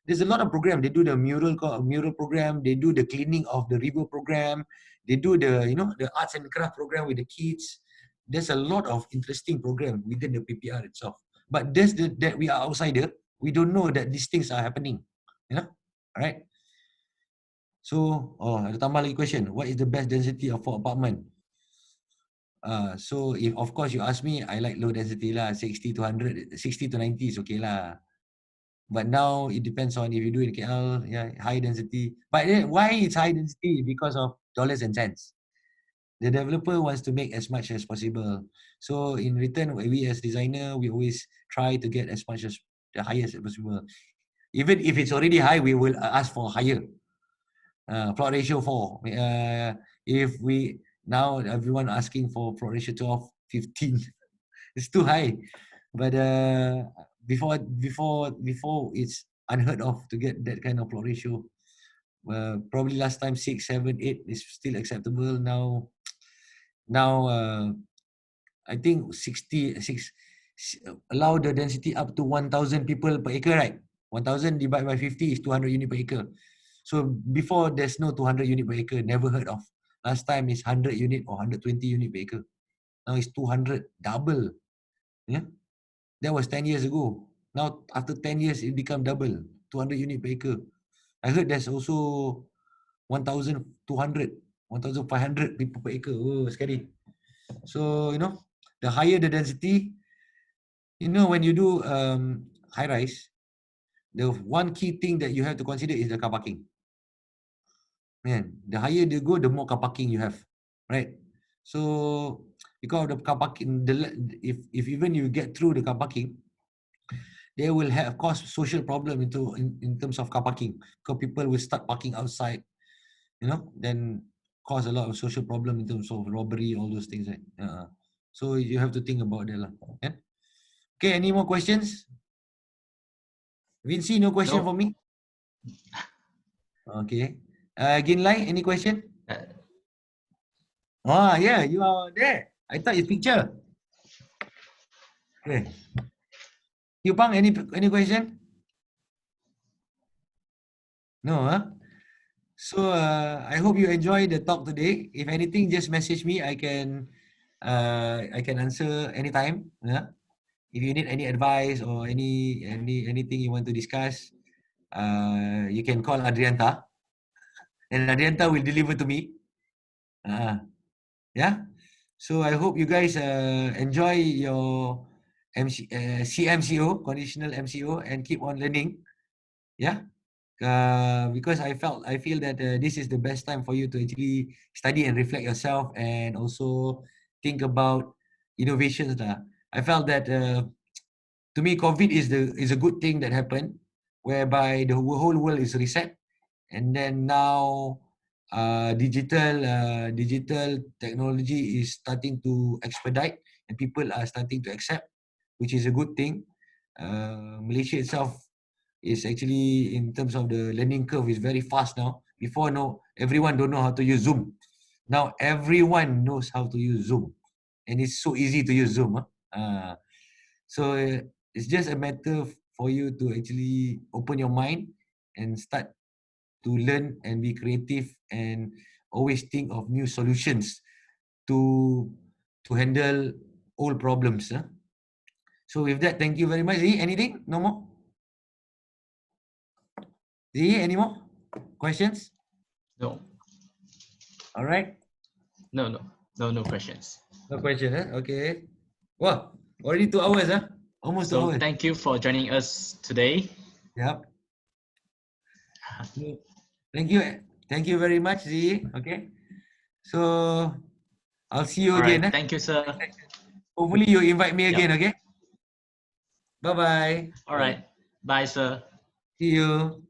There's a lot of program. They do the mural program. They do the cleaning of the river program. They do the the arts and craft program with the kids. There's a lot of interesting program within the PPR itself. But that's that we are outsider. We don't know that these things are happening. All right. So, ada tambah lagi question. What is the best density of 4 apartment? So if of course you ask me, I like low density lah, 60 to 100, 60 to 90 is okay lah. But now it depends on if you do in KL, yeah, high density. But why it's high density? Because of dollars and cents. The developer wants to make as much as possible. So in return, we as designer, we always try to get as much as the highest as possible. Even if it's already high, we will ask for higher. Plot ratio 4. If we now everyone asking for plot ratio 12, 15, it's too high. But before it's unheard of to get that kind of plot ratio. Probably last time 6, 7, 8 is still acceptable. Now I think 66 allow the density up to 1,000 people per acre, right? 1,000 divided by 50 is 200 unit per acre. So before there's no 200 unit per acre, never heard of. Last time is 100 unit or 120 unit per acre. Now it's 200, double. Yeah, that was 10 years ago. Now after 10 years, it become double, 200 unit per acre. I heard there's also 1,200, 1,500 people per acre. Oh, scary. So the higher the density, when you do high rise, the one key thing that you have to consider is the car parking. Man, the higher you go, the more car parking you have, right? So because of the car parking, if even you get through the car parking, they will have cause social problem in terms of car parking, because people will start parking outside, then cause a lot of social problem in terms of robbery, all those things, right? So you have to think about that lah. Yeah? Okay, any more questions? Vinci, no question for me? Okay. Ginlai, any question? Yeah, you are there. I thought it's picture. Okay. Yupang, any question? No, huh? So I hope you enjoy the talk today. If anything, just message me. I can answer anytime. Yeah? If you need any advice or anything you want to discuss, you can call Adrianta, and Adrianta will deliver to me. Yeah. So I hope you guys enjoy your CMCO, conditional MCO, and keep on learning. Yeah. Because I feel that this is the best time for you to actually study and reflect yourself, and also think about innovations. I felt that to me, COVID is a good thing that happened, whereby the whole world is reset, and then now digital technology is starting to expedite, and people are starting to accept, which is a good thing. Malaysia itself is actually, in terms of the learning curve, is very fast now. Before, no, everyone don't know how to use Zoom. Now everyone knows how to use Zoom, and it's so easy to use Zoom. So it's just a matter for you to actually open your mind and start to learn and be creative, and always think of new solutions to handle old problems. So with that, thank you very much. Anything? No more? Any more questions? No. All right. No questions. No question, Okay. Wow, already 2 hours, Almost 2 So hours. thank you for joining us today. Yep. Thank you very much, Z. Okay. So I'll see you All again. right. Thank you, sir. Hopefully you invite me again, okay? Bye-bye. All right. Bye, sir. See you.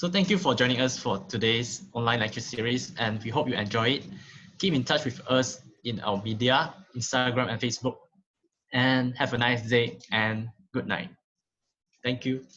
So thank you for joining us for today's online lecture series, and we hope you enjoy it. Keep in touch with us in our media, Instagram and Facebook, and have a nice day and good night. Thank you.